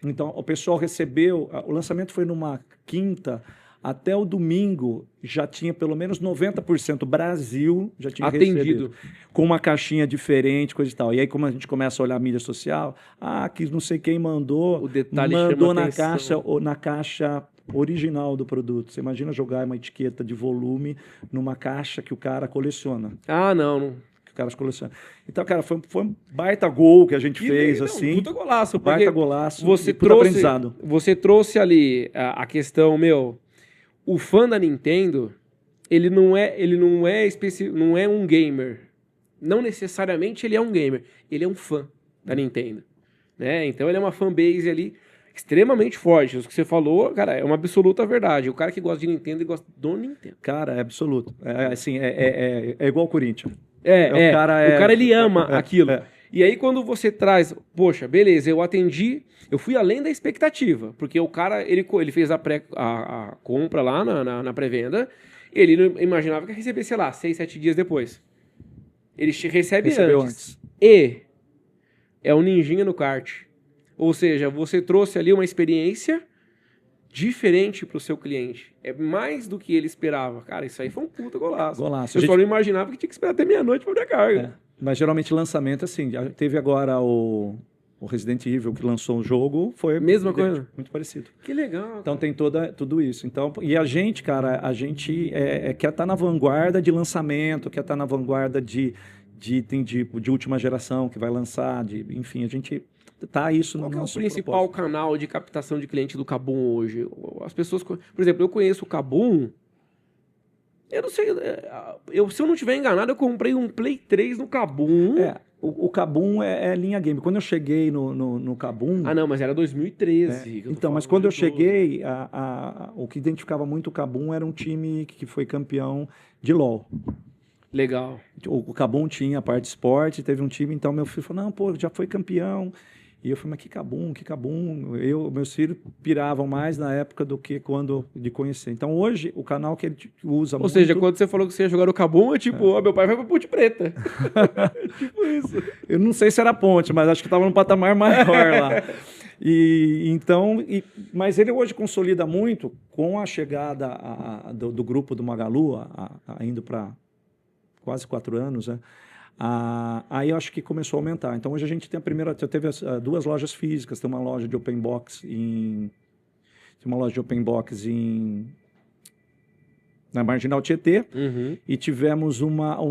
Então, o pessoal recebeu... O lançamento foi numa quinta, até o domingo já tinha pelo menos 90% Brasil já tinha recebido. Com uma caixinha diferente, coisa e tal. E aí, como a gente começa a olhar a mídia social, que não sei quem mandou, o detalhe mandou na caixa original do produto. Você imagina jogar uma etiqueta de volume numa caixa que o cara coleciona. Não. Caras colecionam. Então, cara, foi um baita gol que a gente fez, assim. Puta golaço. Baita golaço. Você trouxe ali a questão, o fã da Nintendo, ele não é um gamer. Não necessariamente ele é um gamer. Ele é um fã da Nintendo. Né? Então, ele é uma fanbase ali extremamente forte. O que você falou, cara, é uma absoluta verdade. O cara que gosta de Nintendo, ele gosta do Nintendo. Cara, é absoluto. É igual o Corinthians. O cara ele ama aquilo. E aí quando você traz, poxa, beleza, eu atendi, eu fui além da expectativa, porque o cara, ele fez a compra lá na pré-venda, ele não imaginava que ia receber, sei lá, 6, 7 dias depois. Ele recebeu antes. E é um ninjinha no kart. Ou seja, você trouxe ali uma experiência diferente para o seu cliente. É mais do que ele esperava. Cara, isso aí foi um puta golaço. Eu só não imaginava que tinha que esperar até meia-noite para abrir a carga. Mas geralmente lançamento, assim, teve agora o Resident Evil que lançou um jogo, foi mesma coisa, muito parecido. Que legal. Então tem tudo isso. Então, e a gente, cara, quer estar na vanguarda de lançamento, quer estar na vanguarda de última geração que vai lançar, enfim, a gente tá isso no nosso Qual é o principal canal de captação de cliente do Kabum hoje? As pessoas, por exemplo, eu conheço o Kabum, eu não sei, se eu não estiver enganado, eu comprei um Play 3 no Kabum. O Kabum é linha game. Quando eu cheguei no Kabum... não, mas era 2013. Então, mas quando eu cheguei, o que identificava muito o Kabum era um time que foi campeão de LoL. Legal. O Kabum tinha a parte de esporte, teve um time, então meu filho falou, não, pô, já foi campeão. E eu falei, mas que Kabum? Meus filhos piravam mais na época do que quando de conhecer. Então hoje, o canal que ele usa muito... Ou seja, quando você falou que você ia jogar o Kabum, é tipo, meu pai vai pra Ponte Preta. Tipo isso. Eu não sei se era ponte, mas acho que estava num patamar maior lá. Mas ele hoje consolida muito com a chegada do grupo do Magalu, indo para quase 4 anos, né? Aí eu acho que começou a aumentar. Então hoje a gente tem já teve 2 lojas físicas, tem uma loja de open box na Marginal Tietê, e tivemos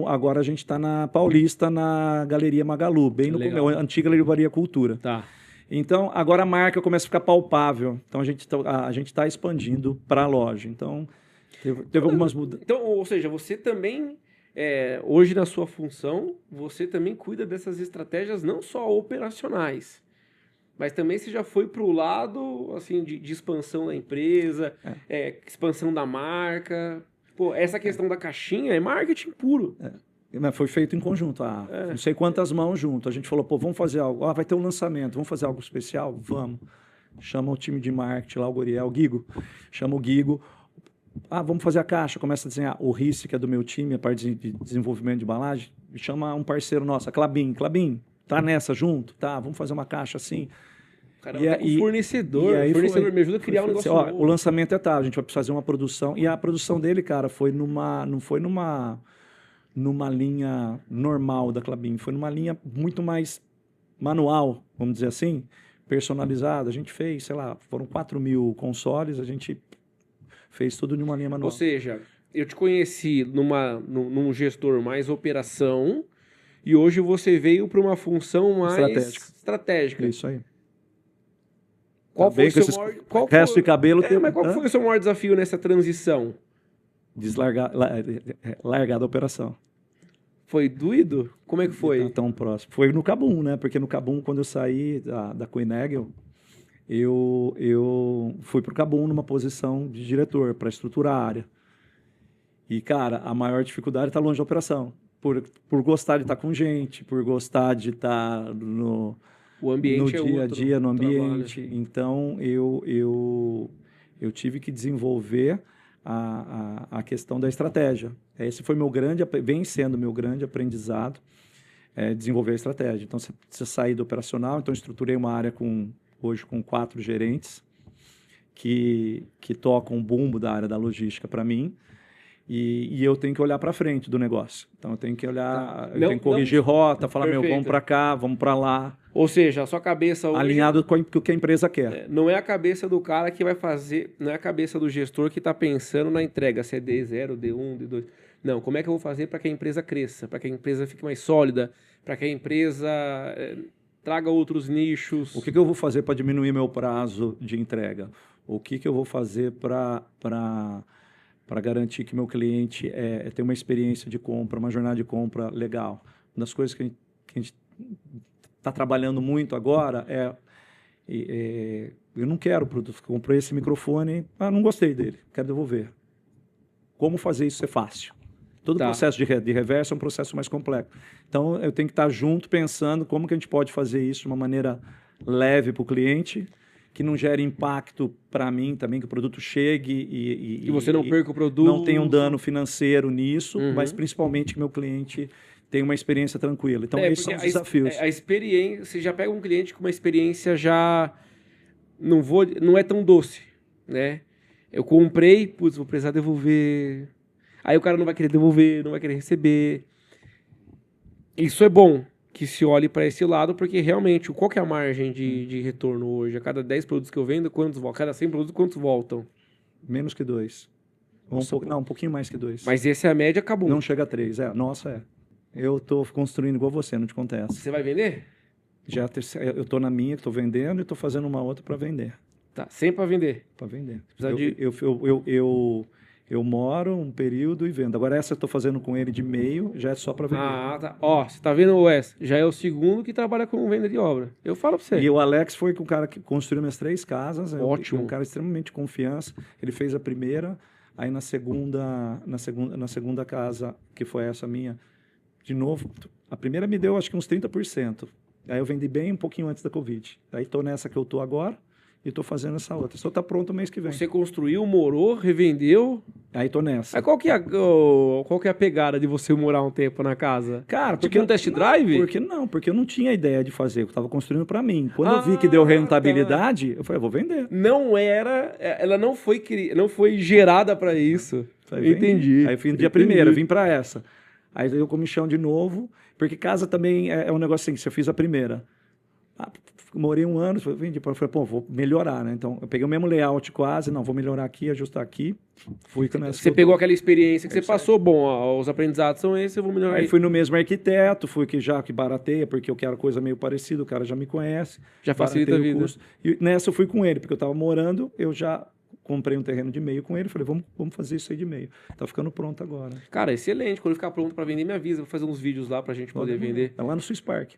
agora a gente está na Paulista, na Galeria Magalu, bem no antiga Livraria Cultura. Tá. Então agora a marca começa a ficar palpável. Então a gente está expandindo para a loja. Então teve algumas mudanças. Então, ou seja, você também hoje na sua função, você também cuida dessas estratégias não só operacionais, mas também você já foi para o lado assim, de expansão da empresa, expansão da marca. Pô, essa questão da caixinha é marketing puro. Mas foi feito em conjunto, não sei quantas mãos junto. A gente falou, pô, vamos fazer algo, vai ter um lançamento, vamos fazer algo especial? Vamos. Chama o time de marketing lá, o Guriel, o Guigo. Chama o Guigo. Vamos fazer a caixa, começa a desenhar. O Risse, que é do meu time, a parte de desenvolvimento de embalagem, chama um parceiro nosso, a Clabin. Clabin, tá nessa junto? Tá, vamos fazer uma caixa assim. Cara, o fornecedor me ajuda a criar um negócio novo. O lançamento é a gente vai fazer uma produção. E a produção dele, cara, não foi numa linha normal da Clabin, foi numa linha muito mais manual, vamos dizer assim, personalizada. A gente fez, sei lá, foram 4.000 consoles, a gente fez tudo numa linha manual. Ou seja, eu te conheci num gestor mais operação e hoje você veio para uma função mais estratégica. Isso aí. Qual foi o seu maior... resto de cabelo mas qual foi o seu maior desafio nessa transição? Largar da operação. Foi doído? Como é que foi? Tá tão próximo. Foi no Kabum, né? Porque no Kabum, quando eu saí da Coinagel, eu fui para o Kabum numa posição de diretor para estruturar a área. E, cara, a maior dificuldade está longe da operação. Por gostar de estar com gente, por gostar de estar no dia a dia, no ambiente. Trabalho. Então, eu tive que desenvolver a questão da estratégia. Esse foi vem sendo meu grande aprendizado, desenvolver a estratégia. Então, você sair do operacional, então estruturei uma área hoje com 4 gerentes que tocam o bumbo da área da logística para mim, e eu tenho que olhar para frente do negócio. Então, eu tenho que olhar, eu tenho que corrigir rota, falar, vamos para cá, vamos para lá. Ou seja, a sua cabeça hoje... Alinhado com o que a empresa quer. Não é a cabeça do cara que vai fazer... Não é a cabeça do gestor que está pensando na entrega, se é D0, D1, D2. Não, como é que eu vou fazer para que a empresa cresça, para que a empresa fique mais sólida, para que a empresa traga outros nichos. O que eu vou fazer para diminuir meu prazo de entrega? O que eu vou fazer para garantir que meu cliente tenha uma experiência de compra, uma jornada de compra legal? Uma das coisas que a gente está trabalhando muito agora eu não quero o produto, comprei esse microfone, não gostei dele, quero devolver. Como fazer isso ser fácil? Todo processo de reverso é um processo mais complexo. Então, eu tenho que estar junto pensando como que a gente pode fazer isso de uma maneira leve para o cliente, que não gere impacto para mim também, que o produto chegue e você não perca o produto. Não tenha um dano financeiro nisso, mas principalmente que meu cliente tenha uma experiência tranquila. Então, esses são os desafios. A experiência, você já pega um cliente com uma experiência já não é tão doce, né? Eu comprei, vou precisar devolver. Aí o cara não vai querer devolver, não vai querer receber. Isso é bom que se olhe para esse lado, porque realmente, qual que é a margem de retorno hoje? A cada 10 produtos que eu vendo, quantos voltam? A cada 100 produtos, quantos voltam? Menos que 2. Um pouquinho mais que 2. Mas essa é a média, acabou. Não chega a 3, Eu estou construindo igual você, não te conto essa. Você vai vender? Eu estou na minha, estou vendendo e estou fazendo uma outra para vender. Tá, sempre para vender? Para vender. Precisa Eu moro um período e vendo. Agora essa eu estou fazendo com ele de meio, já é só para vender. Tá. Você tá vendo o Wes? Já é o segundo que trabalha com venda de obra. Eu falo para você. E o Alex foi o cara que construiu minhas 3 casas. Ótimo. Um cara extremamente de confiança. Ele fez a primeira, aí na segunda casa, que foi essa minha, de novo, a primeira me deu acho que uns 30%. Aí eu vendi bem um pouquinho antes da Covid. Aí estou nessa que eu estou agora. E estou fazendo essa outra. Só está pronto o mês que vem. Você construiu, morou, revendeu. Aí estou nessa. Aí qual que é a pegada de você morar um tempo na casa? Cara, porque no test drive? Porque eu não tinha ideia de fazer. Eu estava construindo para mim. Quando eu vi que deu rentabilidade, eu falei, vou vender. Ela não foi gerada para isso. Entendi. Aí eu fui no dia primeiro, vim para essa. Aí eu comichão de novo, porque casa também é um negócio assim, se eu fiz a primeira. Morei um ano, vendi, falei, vou melhorar, né? Então, eu peguei o mesmo layout quase, vou melhorar aqui, ajustar aqui. Você pegou aquela experiência que você passou, os aprendizados são esses, eu vou melhorar. Aí fui no mesmo arquiteto, que barateia, porque eu quero coisa meio parecida, o cara já me conhece. Já facilita a vida. E nessa eu fui com ele, porque eu estava morando, eu já comprei um terreno de meio com ele, falei, vamos fazer isso aí de meio. Tá ficando pronto agora. Cara, excelente. Quando ficar pronto para vender, me avisa. Vou fazer uns vídeos lá pra gente poder vender. É lá no Swiss Park.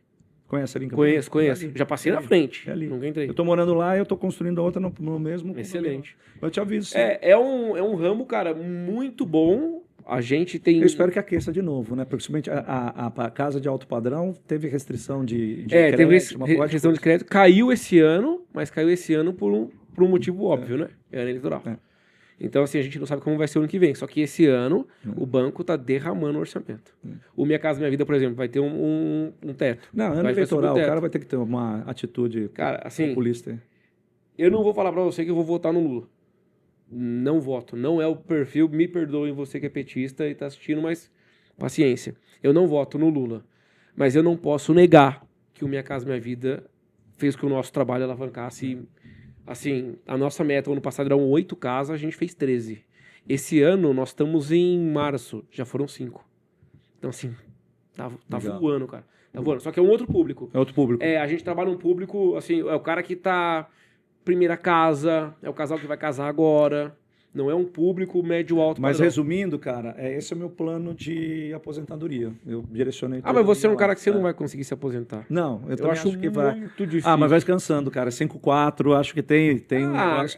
Conhece ali em Campinas? Conheço. Já passei na frente. É ali. Nunca entrei. Eu tô morando lá e eu tô construindo a outra no mesmo. Excelente. Eu te aviso. Sim. É um ramo, cara, muito bom. A gente tem... Eu espero que aqueça de novo, né? Principalmente a casa de alto padrão teve restrição de crédito. Teve restrição de coisa. crédito. Caiu esse ano, mas caiu esse ano por um motivo óbvio, né? É ano eleitoral. Então, assim, a gente não sabe como vai ser o ano que vem. Só que esse ano, o banco tá derramando o orçamento. O Minha Casa Minha Vida, por exemplo, vai ter um teto. Não, ano eleitoral, o cara vai ter que ter uma atitude populista. Eu não vou falar pra você que eu vou votar no Lula. Não voto. Não é o perfil, me perdoem você que é petista e tá assistindo, mas paciência. Eu não voto no Lula. Mas eu não posso negar que o Minha Casa Minha Vida fez que o nosso trabalho alavancasse. Assim, a nossa meta, ano passado eram 8 casas, a gente fez 13. Esse ano, nós estamos em março, já foram 5. Então, assim, tá voando, cara. Tá voando. Só que é um outro público. É outro público. A gente trabalha um público, assim, é o cara que tá... Primeira casa, é o casal que vai casar agora. Não é um público médio-alto. Mas resumindo, cara, esse é o meu plano de aposentadoria. Eu direcionei. Mas você é um cara que você não vai conseguir se aposentar. Não, eu acho que vai. Muito difícil. Mas vai descansando, cara. 5-4, acho que tem.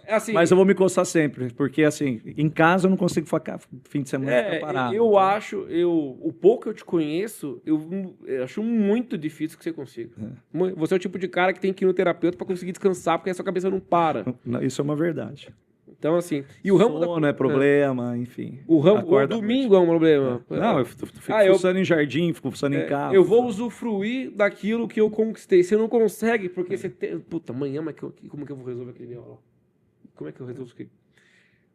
Assim, mas eu vou me coçar sempre, porque assim, em casa eu não consigo ficar fim de semana ficar parado. Então. O pouco que eu te conheço, eu acho muito difícil que você consiga. Você é o tipo de cara que tem que ir no terapeuta para conseguir descansar, porque a sua cabeça não para. Isso é uma verdade. Então, assim... E o ramo sono é problema, enfim. O domingo é um problema. Não, eu fico fuçando em jardim, fico fuçando em casa. Eu vou usufruir daquilo que eu conquistei. Você não consegue, porque você tem... Puta, amanhã, como que eu vou resolver aquele negócio? Como é que eu resolvo isso aqui?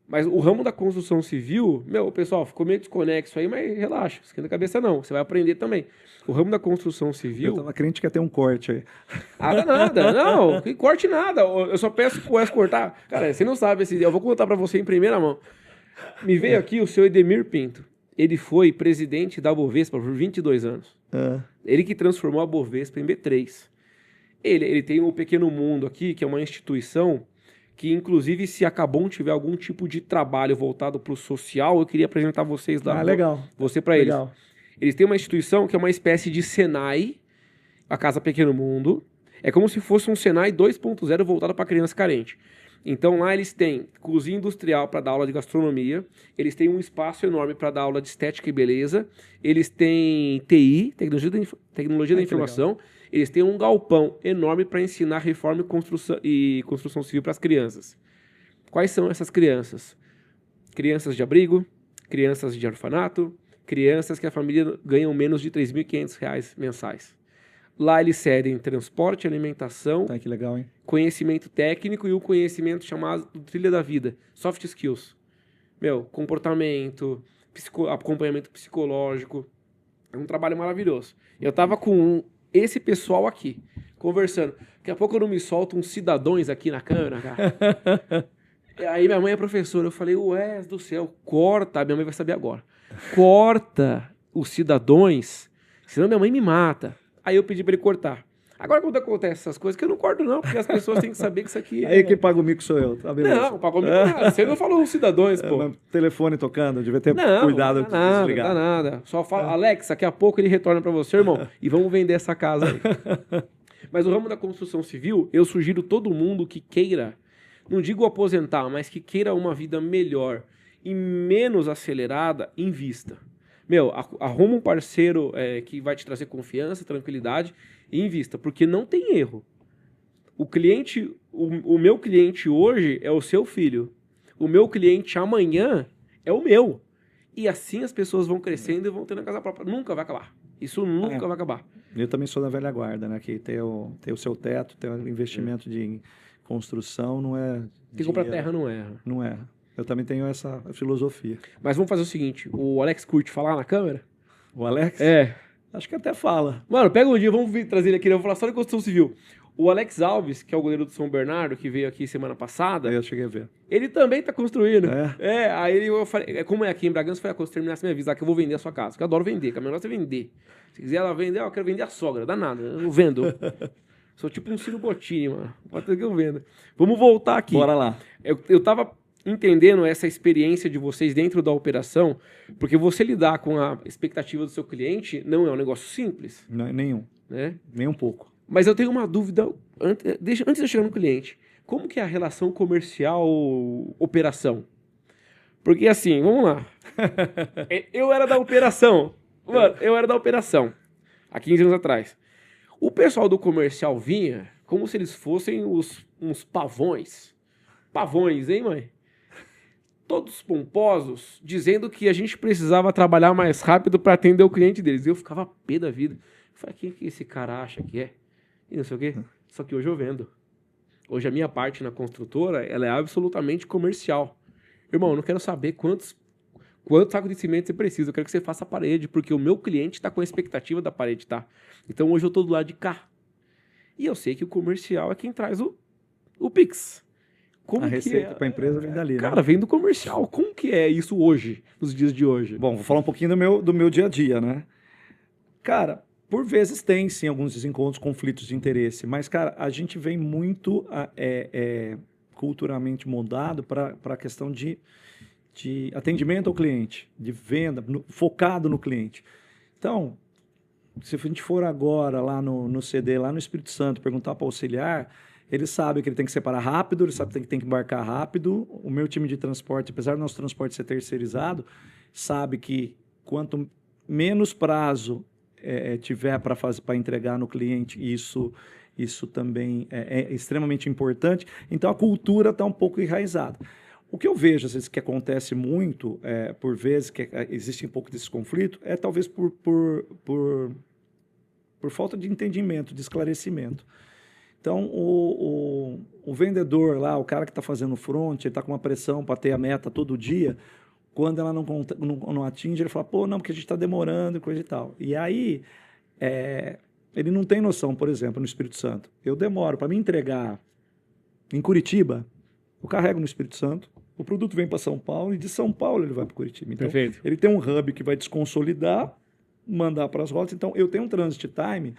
Mas o ramo da construção civil, pessoal, ficou meio desconexo aí, mas relaxa, esquenta a cabeça não, você vai aprender também. O ramo da construção civil... Eu tava crente que ia ter um corte aí. Nada, não, que corte nada, eu só peço pro Wes cortar. Cara, você não sabe esse dia, eu vou contar pra você em primeira mão. Me veio aqui o seu Edemir Pinto, ele foi presidente da Bovespa por 22 anos. Ele que transformou a Bovespa em B3. Ele tem o Pequeno Mundo aqui, que é uma instituição... que inclusive se a Cabom tiver algum tipo de trabalho voltado para o social, eu queria apresentar vocês lá. Legal. Você para eles. Eles têm uma instituição que é uma espécie de Senai, a Casa Pequeno Mundo. É como se fosse um Senai 2.0 voltado para criança carente. Então lá eles têm cozinha industrial para dar aula de gastronomia, eles têm um espaço enorme para dar aula de estética e beleza, eles têm TI, tecnologia da informação. Legal. Eles têm um galpão enorme para ensinar reforma e construção civil para as crianças. Quais são essas crianças? Crianças de abrigo, crianças de orfanato, crianças que a família ganham menos de R$ 3.500 mensais. Lá eles cedem transporte, alimentação, que legal, hein? Conhecimento técnico e o conhecimento chamado trilha da vida, soft skills. Comportamento, acompanhamento psicológico. É um trabalho maravilhoso. Eu estava com esse pessoal aqui, conversando. Daqui a pouco eu não me solto uns cidadãos aqui na câmera, cara. Aí minha mãe é professora. Eu falei, ué, do céu, corta. Minha mãe vai saber agora. Corta os cidadãos, senão minha mãe me mata. Aí eu pedi pra ele cortar. Agora, quando acontece essas coisas, que eu não corto não, porque as pessoas têm que saber que isso aqui... Aí quem paga o mico sou eu, tá beleza? Não, paga o mico nada. Você não falou os cidadãos, pô. Telefone tocando, devia ter cuidado de desligar. Não dá nada. Só fala, Alex, daqui a pouco ele retorna pra você, irmão, e vamos vender essa casa aí. Mas o ramo da construção civil, eu sugiro todo mundo que queira, não digo aposentar, mas que queira uma vida melhor e menos acelerada, invista. Arruma um parceiro que vai te trazer confiança, tranquilidade e invista, porque não tem erro. O meu cliente hoje é o seu filho. O meu cliente amanhã é o meu. E assim as pessoas vão crescendo e vão tendo a casa própria. Nunca vai acabar. Isso nunca vai acabar. Eu também sou da velha guarda, né? Que ter o seu teto, ter um investimento de construção não é... Quem compra terra não erra. Não erra. Eu também tenho essa filosofia. Mas vamos fazer o seguinte, o Alex curte falar na câmera? O Alex? Acho que até fala. Mano, pega um dia, vamos trazer ele aqui, eu vou falar só de construção civil. O Alex Alves, que é o goleiro do São Bernardo, que veio aqui semana passada... Aí eu cheguei a ver. Ele também tá construindo. Aí eu falei, como é aqui em Bragança, eu falei, quando você terminar, você me avisar que eu vou vender a sua casa, que eu adoro vender, que a minha negócio é vender. Se quiser ela vender, eu quero vender a sogra, dá nada, eu não vendo. Sou tipo um Ciro Bottini, mano. Pode ter que eu venda. Vamos voltar aqui. Bora lá. Eu tava entendendo essa experiência de vocês dentro da operação, porque você lidar com a expectativa do seu cliente não é um negócio simples. Não, nenhum. Né? Nem um pouco. Mas eu tenho uma dúvida, antes de eu chegar no cliente, como que é a relação comercial-operação? Porque assim, vamos lá. Eu era da operação. Mano, eu era da operação. Há 15 anos atrás. O pessoal do comercial vinha como se eles fossem uns pavões. Pavões, hein, mãe? Todos pomposos, dizendo que a gente precisava trabalhar mais rápido para atender o cliente deles. Eu ficava pé da vida. Eu falei, quem que esse cara acha que é? E não sei o quê. Só que hoje eu vendo. Hoje a minha parte na construtora, ela é absolutamente comercial. Irmão, eu não quero saber quantos sacos de cimento você precisa. Eu quero que você faça a parede, porque o meu cliente está com a expectativa da parede, tá? Então hoje eu estou do lado de cá. E eu sei que o comercial é quem traz o Pix. Como a receita para a empresa vem dali, cara, né? vem do comercial. Como que é isso hoje, nos dias de hoje? Bom, vou falar um pouquinho do meu dia a dia, né? Cara, por vezes tem, sim, alguns desencontros, conflitos de interesse. Mas, cara, a gente vem muito culturalmente moldado para a questão de atendimento ao cliente, de venda, focado no cliente. Então, se a gente for agora lá no CD, lá no Espírito Santo, perguntar para o auxiliar, ele sabe que ele tem que separar rápido, ele sabe que tem que embarcar rápido. O meu time de transporte, apesar do nosso transporte ser terceirizado, sabe que quanto menos prazo tiver para entregar no cliente, isso também é extremamente importante. Então, a cultura está um pouco enraizada. O que eu vejo, às vezes, que acontece muito, por vezes, que existe um pouco desse conflito, é talvez por falta de entendimento, de esclarecimento. Então, o vendedor lá, o cara que está fazendo front, ele está com uma pressão para ter a meta todo dia, quando ela não atinge, ele fala, pô, não, porque a gente está demorando e coisa e tal. E aí, ele não tem noção, por exemplo, no Espírito Santo. Eu demoro para me entregar em Curitiba, eu carrego no Espírito Santo, o produto vem para São Paulo e de São Paulo ele vai para Curitiba. Então, perfeito. Ele tem um hub que vai desconsolidar, mandar para as rotas. Então, eu tenho um transit time,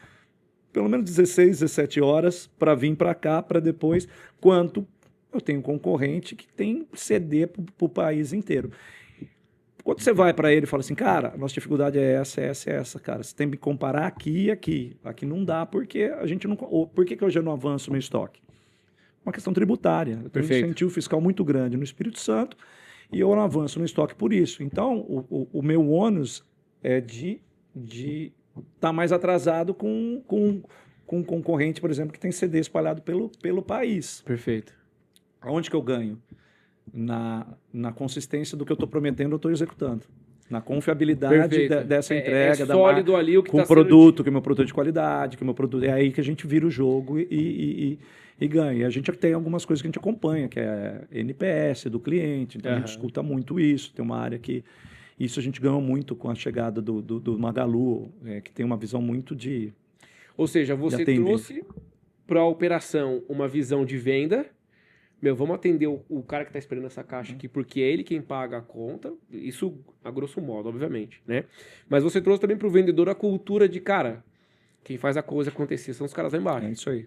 pelo menos 16, 17 horas para vir para cá, para depois, quanto eu tenho um concorrente que tem CD para o país inteiro. Quando você vai para ele e fala assim, cara, a nossa dificuldade é essa, cara. Você tem que comparar aqui e aqui. Aqui não dá porque a gente não... Por que eu já não avanço no estoque? Uma questão tributária. Eu tenho um incentivo fiscal muito grande no Espírito Santo e eu não avanço no estoque por isso. Então, o meu ônus é de estar mais atrasado com um concorrente, por exemplo, que tem CD espalhado pelo país. Perfeito. Aonde que eu ganho? Na consistência do que eu estou prometendo, eu estou executando. Na confiabilidade dessa entrega, da sólido ali o que com o produto, que é meu produto de qualidade, que é meu produto. É aí que a gente vira o jogo e ganha. E a gente tem algumas coisas que a gente acompanha, que é NPS do cliente, então a gente escuta muito isso. Tem uma área que isso a gente ganhou muito com a chegada do Magalu, que tem uma visão muito de... Ou seja, você trouxe para a operação uma visão de venda. Meu, vamos atender o cara que está esperando essa caixa aqui, porque é ele quem paga a conta. Isso a grosso modo, obviamente, né? Mas você trouxe também para o vendedor a cultura de, cara, quem faz a coisa acontecer são os caras lá embaixo. É isso aí.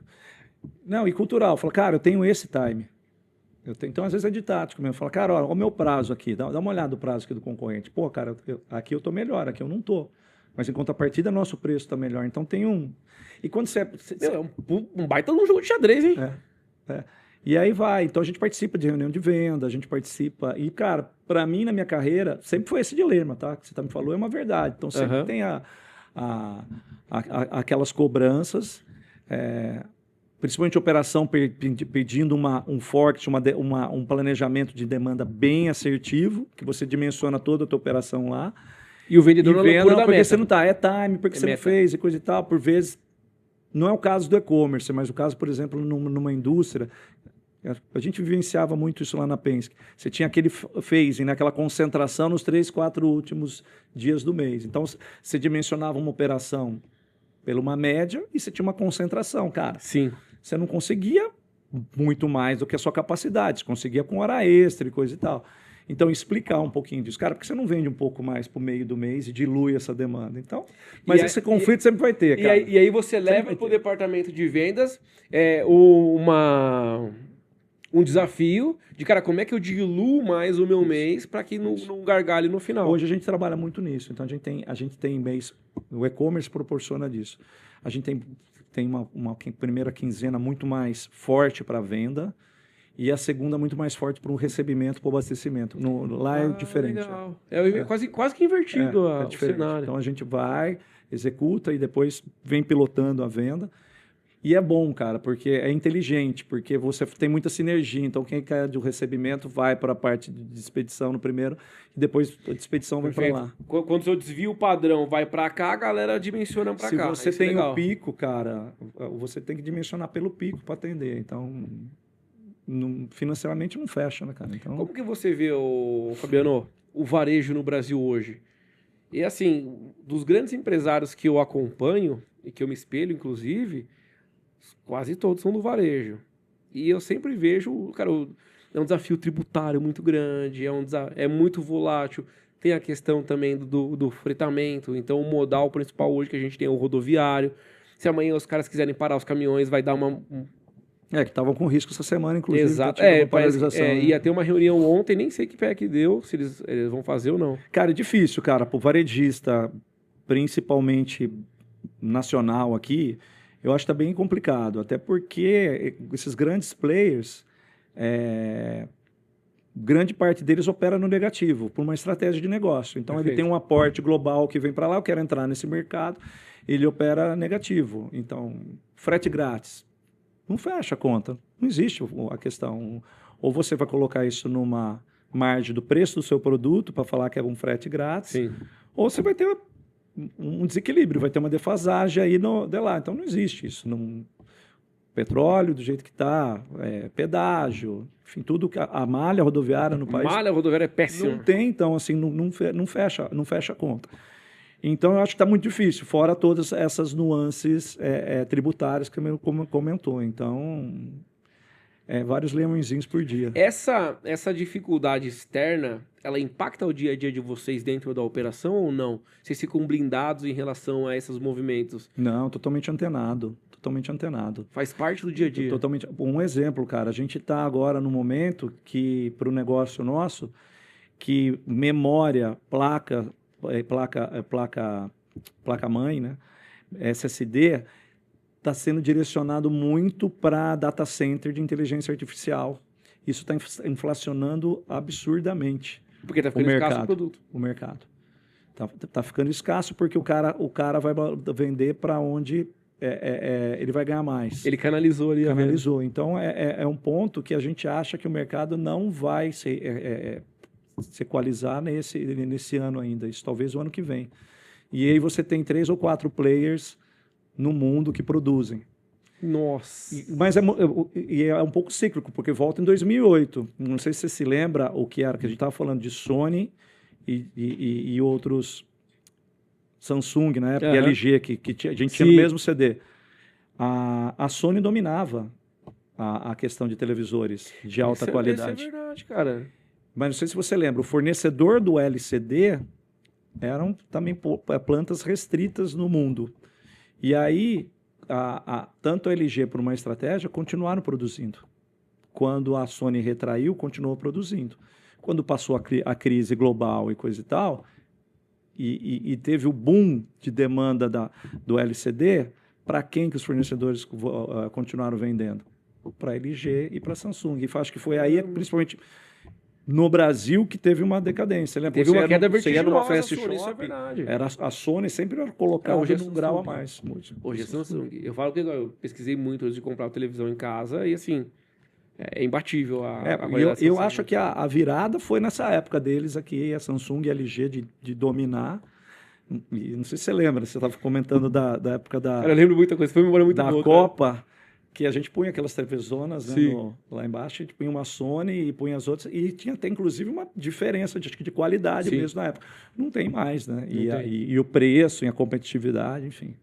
Não, e cultural. Fala, cara, eu tenho esse time. Então, às vezes é de tático mesmo. Fala, cara, olha o meu prazo aqui. Dá uma olhada no prazo aqui do concorrente. Pô, cara, aqui eu tô melhor, aqui eu não tô. Mas em contrapartida, nosso preço tá melhor. Então tem um... E quando você... Meu, é um baita de um jogo de xadrez, hein? E aí vai. Então a gente participa de reunião de venda, a gente participa... E, cara, para mim, na minha carreira, sempre foi esse dilema, tá? Que você me falou, é uma verdade. Então sempre tem aquelas cobranças... principalmente operação pedindo um forecast, um planejamento de demanda bem assertivo, que você dimensiona toda a tua operação lá. E o vendedor não venda, porque meta. você não está, time, porque você não fez e coisa e tal. Por vezes, não é o caso do e-commerce, mas o caso, por exemplo, numa indústria, a gente vivenciava muito isso lá na Penske. Você tinha aquele phasing, né, aquela concentração nos 3, 4 últimos dias do mês. Então, você dimensionava uma operação pela uma média e você tinha uma concentração, cara. Sim. Você não conseguia muito mais do que a sua capacidade, você conseguia com hora extra e coisa e tal. Então, explicar um pouquinho disso. Cara, por que você não vende um pouco mais para o meio do mês e dilui essa demanda? Então, mas esse conflito sempre vai ter, cara. E aí você leva para o departamento de vendas um desafio de, cara, como é que eu diluo mais o meu mês para que não gargalhe no final. Hoje a gente trabalha muito nisso, então a gente tem mês, o e-commerce proporciona disso. A gente tem uma primeira quinzena muito mais forte para venda e a segunda muito mais forte para o recebimento, para o abastecimento. Lá é diferente. Legal. É quase que invertido é o diferente. cenário. Então a gente vai, executa e depois vem pilotando a venda. E é bom, cara, porque é inteligente, porque você tem muita sinergia. Então, quem quer do recebimento vai para a parte de expedição no primeiro, e depois a expedição vai para lá. Quando o seu desvio padrão vai para cá, a galera dimensiona para cá. Se você tem o pico, cara, você tem que dimensionar pelo pico para atender. Então, financeiramente não fecha, né, cara? Então... Como que você vê, Fabiano, o varejo no Brasil hoje? E assim, dos grandes empresários que eu acompanho, e que eu me espelho, inclusive... Quase todos são do varejo. E eu sempre vejo, cara, é um desafio tributário muito grande, é muito volátil. Tem a questão também do fretamento. Então, o modal principal hoje que a gente tem é o rodoviário. Se amanhã os caras quiserem parar os caminhões, vai dar uma... que estavam com risco essa semana, inclusive. Exato. Ia ter uma reunião ontem, nem sei que pé que deu, se eles vão fazer ou não. Cara, é difícil, cara. Pro varejista, principalmente nacional aqui... Eu acho que está bem complicado, até porque esses grandes players, grande parte deles opera no negativo, por uma estratégia de negócio. Então, Perfeito. Ele tem um aporte global que vem para lá, eu quero entrar nesse mercado, ele opera negativo. Então, frete grátis, não fecha a conta, não existe a questão. Ou você vai colocar isso numa margem do preço do seu produto para falar que é um frete grátis, Sim. Ou você vai ter um desequilíbrio, vai ter uma defasagem aí de lá. Então não existe isso. Petróleo do jeito que está, pedágio, enfim, tudo que a malha rodoviária no país... Malha rodoviária é péssima. Não tem, então, assim, não fecha a conta. Então, eu acho que está muito difícil, fora todas essas nuances tributárias que você comentou. Então, vários leõezinhos por dia. Essa dificuldade externa, ela impacta o dia a dia de vocês dentro da operação ou não? Vocês ficam blindados em relação a esses movimentos? Não, totalmente antenado. Faz parte do dia a dia? Totalmente. Um exemplo, cara, a gente está agora no momento que, para o negócio nosso, que memória, placa-mãe, né? SSD, está sendo direcionado muito para data center de inteligência artificial. Isso está inflacionando absurdamente. Porque está ficando escasso o produto. O mercado. Tá ficando escasso porque o cara vai vender para onde ele vai ganhar mais. Ele canalizou ali. Canalizou. Então, é um ponto que a gente acha que o mercado não vai se equalizar nesse ano ainda. Isso talvez o ano que vem. E aí você tem 3 ou 4 players no mundo que produzem. Nossa! Mas é um pouco cíclico, porque volta em 2008. Não sei se você se lembra o que era, que a gente estava falando de Sony e outros... Samsung, na época, e LG, que a gente tinha no mesmo CD. A Sony dominava a questão de televisores de alta qualidade. Isso é verdade, cara. Mas não sei se você lembra, o fornecedor do LCD eram também plantas restritas no mundo. E aí, tanto a LG, por uma estratégia, continuaram produzindo. Quando a Sony retraiu, continuou produzindo. Quando passou a crise global e coisa e tal... E teve o boom de demanda do LCD, para quem que os fornecedores continuaram vendendo? Para a LG e para a Samsung. E acho que foi aí, principalmente no Brasil, que teve uma decadência. Teve uma queda vertiginosa. Você ia numa fast shop, isso é verdade. A Sony sempre colocava hoje num grau a mais. Hoje é Samsung. Eu falo que eu pesquisei muito antes de comprar uma televisão em casa e assim... É imbatível a qualidade. Eu acho que a virada foi nessa época deles aqui, a Samsung e a LG, de dominar. E não sei se você lembra, você estava comentando da época da... Eu lembro muita coisa, foi uma memória muito boa. Da Copa, que a gente punha aquelas televisonas, né, lá embaixo, a gente punha uma Sony e punha as outras, e tinha até inclusive uma diferença de qualidade mesmo na época. Não tem mais, né? E o preço, e a competitividade, enfim.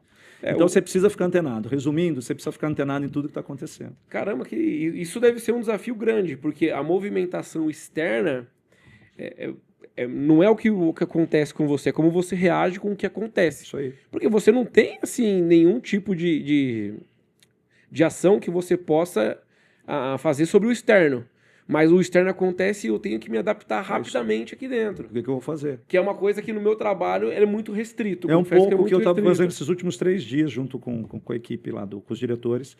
Então você precisa ficar antenado. Resumindo, você precisa ficar antenado em tudo que está acontecendo. Caramba, isso deve ser um desafio grande, porque a movimentação externa não é o que acontece com você, é como você reage com o que acontece. Isso aí. Porque você não tem assim, nenhum tipo de ação que você possa a fazer sobre o externo. Mas o externo acontece e eu tenho que me adaptar rapidamente aqui dentro. O que eu vou fazer? Que é uma coisa que no meu trabalho é muito restrito. É um pouco o que eu estava restrito. fazendo esses últimos 3 dias, junto com a equipe lá, com os diretores,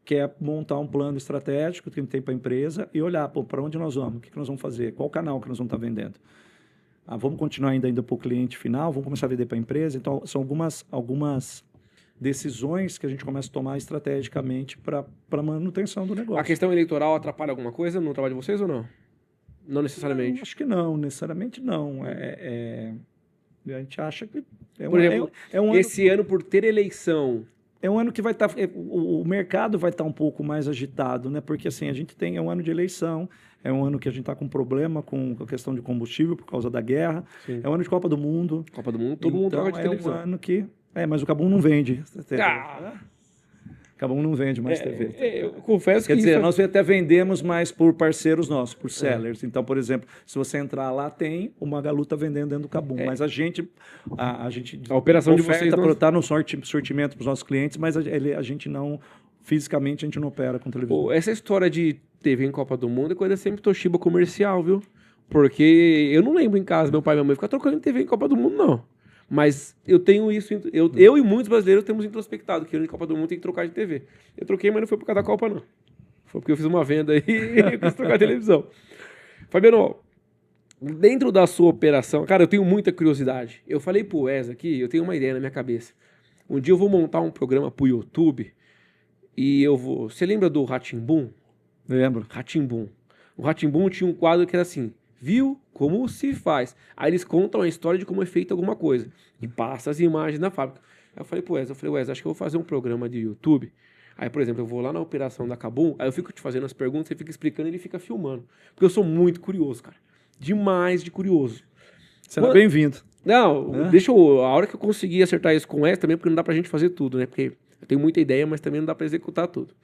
que é montar um plano estratégico que a gente tem para a empresa e olhar para onde nós vamos, o que nós vamos fazer, qual canal que nós vamos estar vendendo. Vamos continuar ainda para o cliente final, vamos começar a vender para a empresa. Então, são algumas decisões que a gente começa a tomar estrategicamente para a manutenção do negócio. A questão eleitoral atrapalha alguma coisa no trabalho de vocês ou não? Não necessariamente. Não, acho que não, necessariamente não. A gente acha que Por exemplo, ano, esse ano, por ter eleição... É um ano que vai estar... O mercado vai estar um pouco mais agitado, né? Porque assim, a gente tem... É um ano de eleição, é um ano que a gente está com problema com a questão de combustível por causa da guerra. Sim. É um ano de Copa do Mundo. Copa do Mundo, todo mundo troca de televisão. É um ano que... mas o Cabum não vende. Cabum não vende mais TV. Eu confesso Quer que... dizer, nós até vendemos mais por parceiros nossos, por sellers. Então, por exemplo, se você entrar lá, tem o Magalu tá vendendo dentro do Cabum. Mas a gente A operação de vocês está no sortimento para os nossos clientes, mas a gente não... Fisicamente, a gente não opera com televisão. Essa história de TV em Copa do Mundo é coisa sempre Toshiba comercial, viu? Porque eu não lembro em casa, meu pai e minha mãe ficar trocando TV em Copa do Mundo, não. Mas eu tenho isso, eu e muitos brasileiros temos introspectado que no Copa do Mundo tem que trocar de TV. Eu troquei, mas não foi por causa da Copa, não. Foi porque eu fiz uma venda aí e eu quis trocar a televisão. Fabiano, dentro da sua operação, cara, eu tenho muita curiosidade. Eu falei pro Wes aqui, eu tenho uma ideia na minha cabeça. Um dia eu vou montar um programa pro YouTube e eu vou... Você lembra do Rá-Tim-Bum? Lembro. Rá-Tim-Bum. O Rá-Tim-Bum tinha um quadro que era assim... Viu como se faz? Aí eles contam a história de como é feita alguma coisa. E passa as imagens na fábrica. Aí eu falei pro Wes, acho que eu vou fazer um programa de YouTube. Aí, por exemplo, eu vou lá na operação da Kabum, aí eu fico te fazendo as perguntas, você fica explicando e ele fica filmando. Porque eu sou muito curioso, cara. Demais de curioso. Será bem-vindo. Não, deixa eu... A hora que eu conseguir acertar isso com o Wes também, porque não dá pra gente fazer tudo, né? Porque eu tenho muita ideia, mas também não dá pra executar tudo.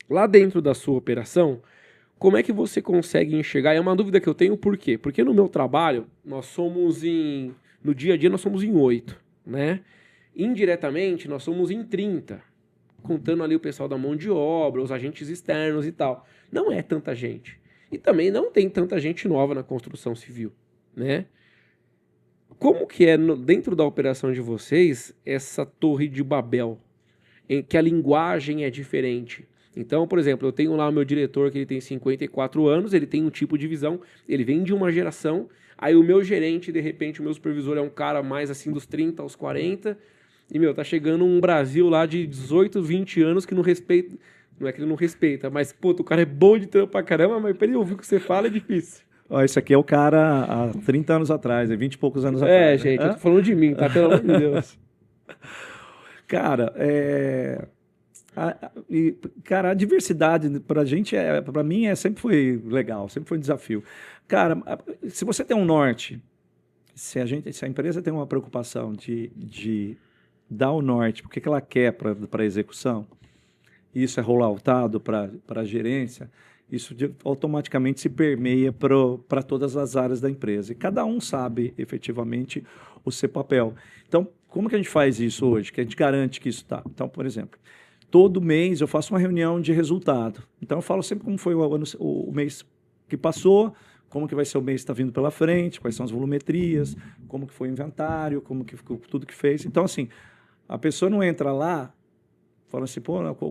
Lá dentro da sua operação... Como é que você consegue enxergar? É uma dúvida que eu tenho, por quê? Porque no meu trabalho, no dia a dia, nós somos em 8, né? Indiretamente, nós somos em 30, contando ali o pessoal da mão de obra, os agentes externos e tal. Não é tanta gente. E também não tem tanta gente nova na construção civil, né? Como que é, dentro da operação de vocês, essa torre de Babel, em que a linguagem é diferente? Então, por exemplo, eu tenho lá o meu diretor que ele tem 54 anos, ele tem um tipo de visão, ele vem de uma geração, aí o meu gerente, de repente, o meu supervisor é um cara mais assim dos 30 aos 40, e, tá chegando um Brasil lá de 18, 20 anos que não respeita, não é que ele não respeita, mas, o cara é bom de trampo pra caramba, mas pra ele ouvir o que você fala é difícil. Esse aqui é o cara há 30 anos atrás, 20 e poucos anos atrás. Gente, eu tô falando de mim, tá? Pelo amor de Deus. Cara, a diversidade pra gente, pra mim, sempre foi legal, sempre foi um desafio. Cara, se você tem um norte, se a empresa tem uma preocupação de dar o norte, porque que ela quer para execução, e isso é rolloutado para a gerência, isso automaticamente se permeia para todas as áreas da empresa. E cada um sabe, efetivamente, o seu papel. Então, como que a gente faz isso hoje? Que a gente garante que isso está? Então, por exemplo... Todo mês eu faço uma reunião de resultado. Então, eu falo sempre como foi o mês que passou, como que vai ser o mês que está vindo pela frente, quais são as volumetrias, como que foi o inventário, como que ficou tudo que fez. Então, assim, a pessoa não entra lá falando assim,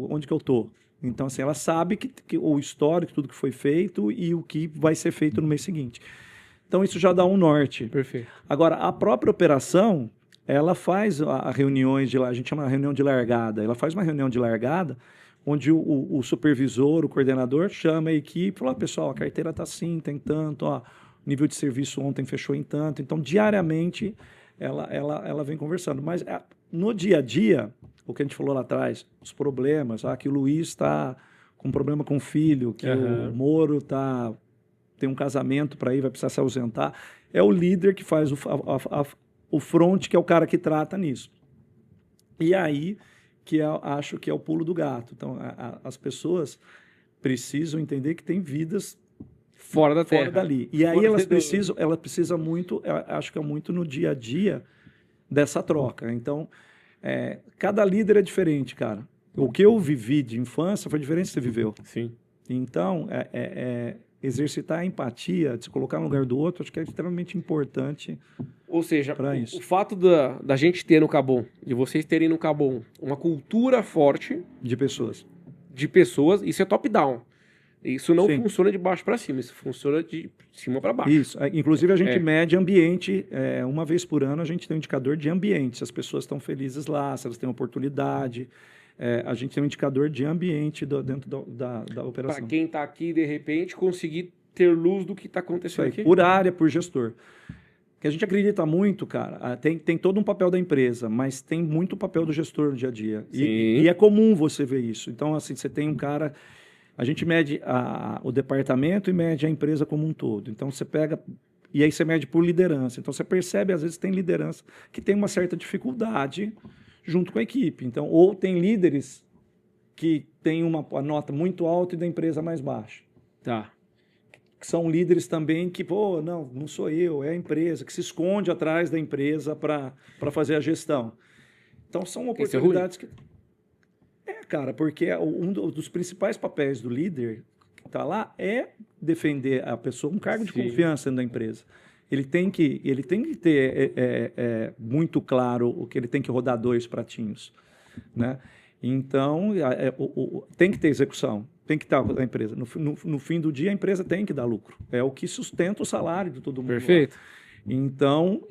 onde que eu estou? Então, assim, ela sabe que o histórico, tudo que foi feito e o que vai ser feito no mês seguinte. Então, isso já dá um norte. Perfeito. Agora, a própria operação... ela faz reuniões a gente chama de reunião de largada, ela faz uma reunião de largada onde o supervisor, o coordenador chama a equipe e fala, pessoal, a carteira está assim, tem tanto, o nível de serviço ontem fechou em tanto, então diariamente ela vem conversando, mas no dia a dia, o que a gente falou lá atrás, os problemas, que o Luiz está com problema com o filho, que o Moro tem um casamento para ir, vai precisar se ausentar, é o líder que faz o front, que é o cara que trata nisso. E aí que acho que é o pulo do gato. Então, as pessoas precisam entender que tem vidas fora da terra. Fora dali. E aí ela precisa muito, acho que é muito no dia a dia dessa troca. Então, cada líder é diferente, cara. O que eu vivi de infância foi diferente do que você viveu. Sim. Então, exercitar a empatia, de se colocar no lugar do outro, acho que é extremamente importante. Ou seja, Pra o isso. fato da gente ter no Cabum, de vocês terem no Cabum uma cultura forte De pessoas. de pessoas, isso é top-down. Isso não Sim. funciona de baixo para cima, isso funciona de cima para baixo. Isso. Inclusive, a gente É. mede ambiente. Uma vez por ano, a gente tem um indicador de ambiente. Se as pessoas estão felizes lá, se elas têm oportunidade. A gente tem um indicador de ambiente dentro da Para operação. quem está aqui, de repente, conseguir ter luz do que está Isso acontecendo aí, aqui. por área, por gestor. Que a gente acredita muito, cara, tem todo um papel da empresa, mas tem muito papel do gestor no dia a dia. E é comum você ver isso. Então, assim, você tem um cara... A gente mede o departamento e mede a empresa como um todo. Então, você pega... E aí você mede por liderança. Então, você percebe, às vezes, tem liderança que tem uma certa dificuldade junto com a equipe. Então, ou tem líderes que têm uma nota muito alta e da empresa mais baixa. Tá. Que são líderes também que, pô, não sou eu, é a empresa, que se esconde atrás da empresa para fazer a gestão. Então, são oportunidades que... cara, porque um dos principais papéis do líder que está lá é defender a pessoa, um cargo de confiança dentro da empresa. Ele tem que ter muito claro o que ele tem que rodar 2 pratinhos, né? Então, tem que ter execução, tem que estar a empresa. No fim do dia, a empresa tem que dar lucro. É o que sustenta o salário de todo mundo. Perfeito. Lá. Então,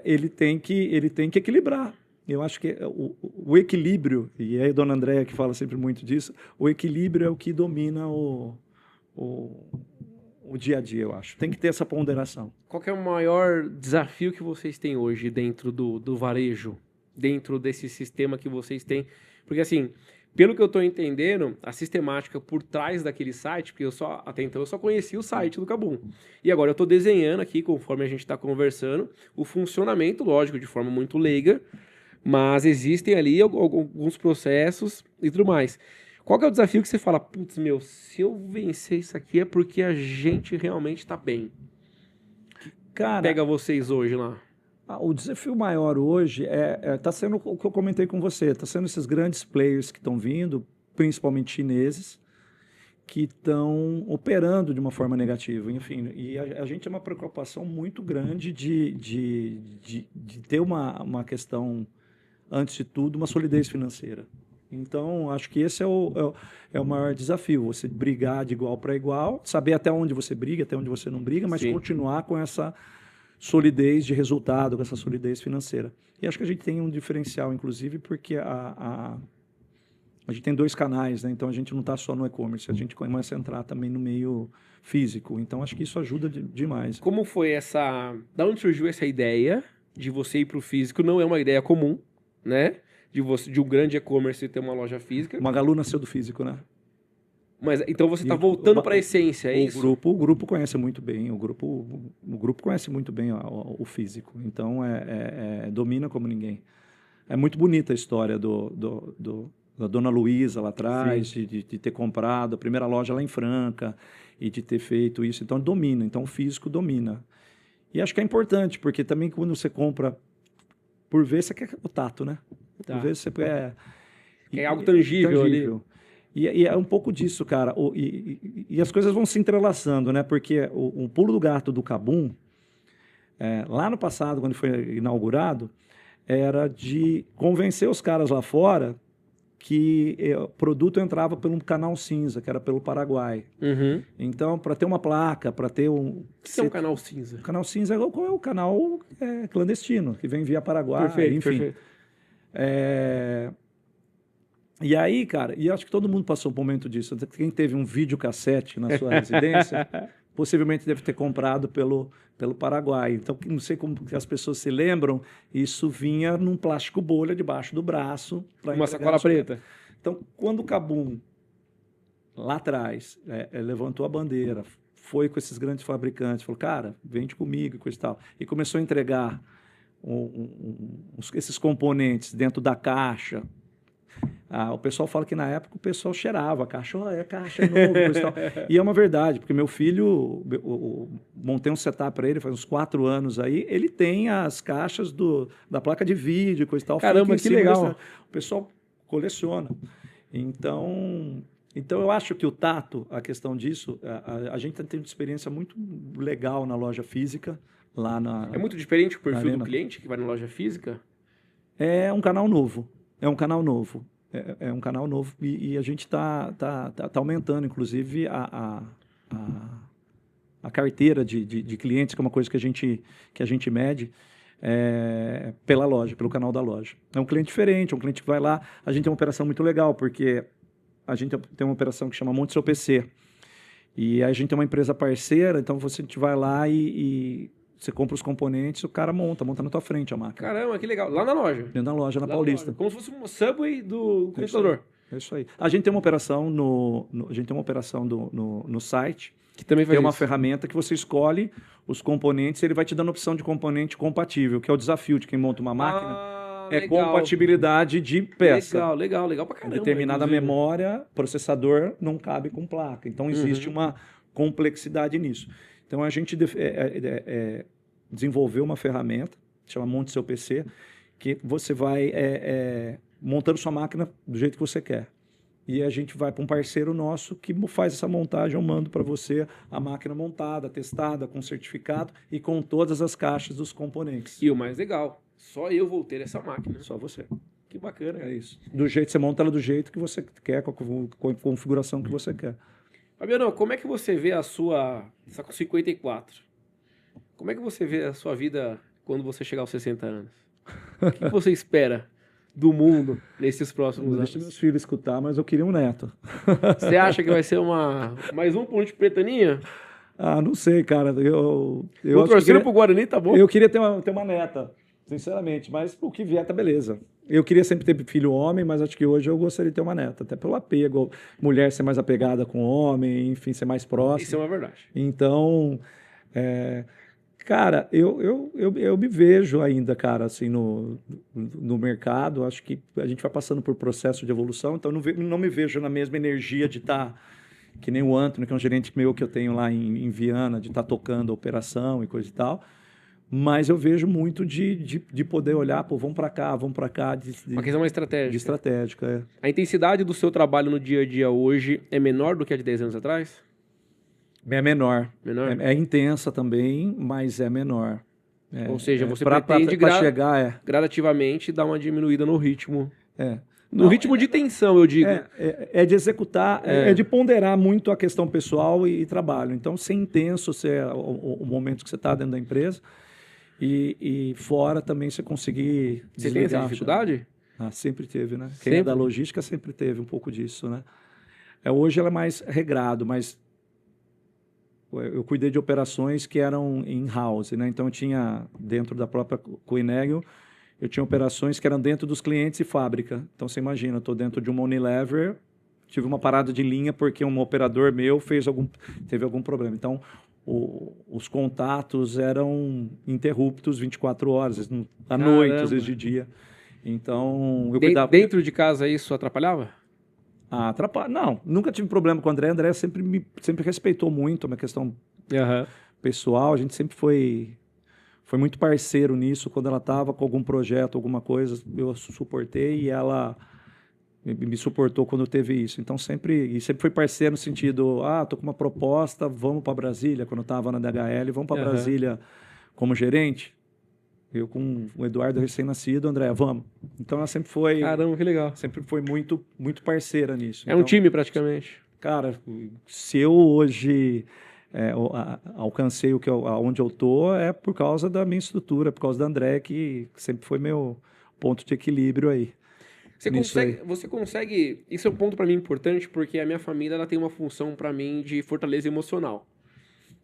ele tem que equilibrar. Eu acho que o equilíbrio, e é a dona Andréia que fala sempre muito disso, o equilíbrio é o que domina o dia a dia, eu acho. Tem que ter essa ponderação. Qual que é o maior desafio que vocês têm hoje dentro do varejo? Dentro desse sistema que vocês têm? Porque, assim, pelo que eu estou entendendo, a sistemática por trás daquele site, porque até então eu só conhecia o site do Cabum. E agora eu estou desenhando aqui, conforme a gente está conversando, o funcionamento, lógico, de forma muito leiga, mas existem ali alguns processos e tudo mais. Qual que é o desafio que você fala, putz, se eu vencer isso aqui é porque a gente realmente está bem? Cara, Pega vocês hoje lá. O desafio maior hoje está sendo o que eu comentei com você, está sendo esses grandes players que estão vindo, principalmente chineses, que estão operando de uma forma negativa. Enfim, e a gente tem uma preocupação muito grande de ter uma questão, antes de tudo, uma solidez financeira. Então, acho que esse é o maior desafio, você brigar de igual para igual, saber até onde você briga, até onde você não briga, mas continuar com essa solidez de resultado, com essa solidez financeira. E acho que a gente tem um diferencial, inclusive, porque a gente tem 2 canais, né? Então a gente não está só no e-commerce, a gente começa a entrar também no meio físico. Então acho que isso ajuda demais. Como foi da onde surgiu essa ideia de você ir para o físico? Não é uma ideia comum, né? De um grande e-commerce ter uma loja física. O Magalu nasceu do físico, né? Mas então você está voltando para a essência, é isso? O grupo conhece muito bem, o grupo conhece muito bem o físico, então domina como ninguém. É muito bonita a história da Dona Luísa lá atrás, de ter comprado a primeira loja lá em Franca e de ter feito isso, então domina, então o físico domina. E acho que é importante, porque também quando você compra, por vezes você quer o tato, né? Tá. Por vezes você é algo tangível ali. E é um pouco disso, cara. E as coisas vão se entrelaçando, né? Porque o pulo do gato do Cabum, lá no passado, quando foi inaugurado, era de convencer os caras lá fora que o produto entrava pelo canal cinza, que era pelo Paraguai. Uhum. Então, para ter uma placa, para ter um... O que é um canal cinza? O canal cinza é o canal clandestino, que vem via Paraguai, Perfeito, enfim. Perfeito. E aí, cara, e acho que todo mundo passou por um momento disso. Quem teve um videocassete na sua residência, possivelmente deve ter comprado pelo Paraguai. Então, não sei como que as pessoas se lembram, isso vinha num plástico bolha debaixo do braço. Uma sacola preta. Então, quando o Cabum, lá atrás, levantou a bandeira, foi com esses grandes fabricantes, falou, cara, vende comigo e coisa e tal, e começou a entregar esses componentes dentro da caixa. O pessoal fala que na época o pessoal cheirava a caixa, caixa novo, coisa e tal. E é uma verdade, porque meu filho, montei um setup para ele faz uns 4 anos aí, ele tem as caixas da placa de vídeo, coisa e tal. Caramba, que legal. O pessoal coleciona. Então eu acho que o tato, a questão disso, a gente está tendo experiência muito legal na loja física, lá na... É muito diferente o na perfil do arena. cliente que vai na loja física? É um canal novo. É um canal novo. É um canal novo. E a gente tá aumentando, inclusive, a carteira de clientes, que é uma coisa que a gente mede pela loja, pelo canal da loja. É um cliente diferente, é um cliente que vai lá. A gente tem uma operação muito legal, porque a gente tem uma operação que chama Monte Seu PC. E a gente tem uma empresa parceira, então você vai lá e você compra os componentes, o cara monta na tua frente a máquina. Caramba, que legal. Lá na loja. Dentro da loja, na Lá Paulista. loja. Como se fosse um Subway do É computador. isso aí. A gente tem uma operação a gente tem uma operação no site. Que também faz Tem uma isso. ferramenta que você escolhe os componentes e ele vai te dando a opção de componente compatível, que é o desafio de quem monta uma máquina. Legal. Compatibilidade de peça. Legal pra caramba. Determinada inclusive. memória, processador não cabe com placa. Então existe uma complexidade nisso. Então a gente desenvolveu uma ferramenta, chama Monte Seu PC, que você vai montando sua máquina do jeito que você quer. E a gente vai para um parceiro nosso que faz essa montagem, eu mando para você a máquina montada, testada, com certificado e com todas as caixas dos componentes. E o mais legal, só eu vou ter essa máquina. Só você. Que bacana. É isso. Do jeito, você monta ela do jeito que você quer, com a configuração que você quer. Fabiano, como é que você vê a sua... Você está com 54. Como é que você vê a sua vida quando você chegar aos 60 anos? O que você espera do mundo nesses próximos anos? Deixa meus filhos escutar, mas eu queria um neto. Você acha que vai ser mais um ponto de pretaninha? Ah, não sei, cara. Eu torcendo pro Guarani, tá bom? Eu queria ter uma neta, sinceramente, mas o que vier tá beleza. Eu queria sempre ter filho homem, mas acho que hoje eu gostaria de ter uma neta, até pelo apego, mulher ser mais apegada com o homem, enfim, ser mais próxima. Isso é uma verdade. Então, cara, eu me vejo ainda, cara, assim, no mercado. Acho que a gente vai passando por processo de evolução, então não me vejo na mesma energia de estar, que nem o Antônio, que é um gerente meu que eu tenho lá em Viana, de estar tocando a operação e coisa e tal. Mas eu vejo muito de poder olhar, pô, vamos para cá. Uma questão mais estratégica. De estratégica, A intensidade do seu trabalho no dia a dia hoje é menor do que a de 10 anos atrás? É menor. Menor? É intensa também, mas é menor. Ou seja, você pra pretende chegar, gradativamente dar uma diminuída no ritmo. No ritmo de tensão, eu digo. É de executar, de ponderar muito a questão pessoal e trabalho. Então, ser intenso, ser o momento que você está dentro da empresa. E fora também você conseguir Você tem essa dificuldade? Sempre teve, né? Sempre? Quem é da logística sempre teve um pouco disso, né? Hoje ela é mais regrado, mas eu cuidei de operações que eram in-house, né? Então eu tinha, dentro da própria Coinegro, eu tinha operações que eram dentro dos clientes e fábrica. Então você imagina, eu estou dentro de uma Unilever, tive uma parada de linha porque um operador meu teve algum problema. Então os contatos eram interruptos 24 horas, à noite, às vezes de dia. Então, eu cuidava... Dentro de casa isso atrapalhava? Não, nunca tive problema com o André. André sempre respeitou muito a minha questão pessoal. A gente sempre foi muito parceiro nisso. Quando ela estava com algum projeto, alguma coisa, eu suportei e ela me suportou quando teve isso. Então, sempre foi parceiro no sentido, tô com uma proposta, vamos para Brasília, quando eu estava na DHL, vamos para Brasília como gerente. Eu com o Eduardo recém-nascido, André, vamos. Então, ela sempre foi... Caramba, que legal. Sempre foi muito, muito parceira nisso. Um time, praticamente. Cara, se eu hoje alcancei onde eu tô, é por causa da minha estrutura, por causa da André, que sempre foi meu ponto de equilíbrio aí. Você consegue... Isso é um ponto para mim importante, porque a minha família ela tem uma função para mim de fortaleza emocional.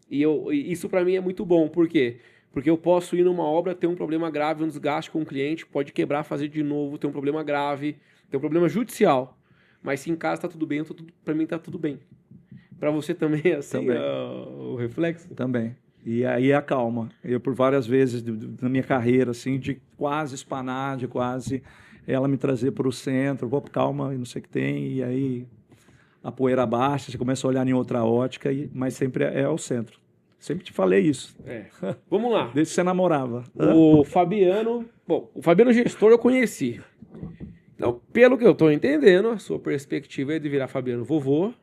E isso para mim é muito bom. Por quê? Porque eu posso ir numa obra, ter um problema grave, um desgaste com o cliente, pode quebrar, fazer de novo, ter um problema grave, ter um problema judicial. Mas se em casa tá tudo bem, para mim tá tudo bem. Para você também é assim, também. O reflexo? Também. E aí a calma. Eu, por várias vezes na minha carreira, assim, de quase espanar, de quase... ela me trazer para o centro, vou, calma, não sei o que tem, e aí a poeira baixa, você começa a olhar em outra ótica, mas sempre é o centro. Sempre te falei isso. Vamos lá. Desde que você namorava. O Fabiano gestor eu conheci. Então, pelo que eu tô entendendo, a sua perspectiva é de virar Fabiano vovô.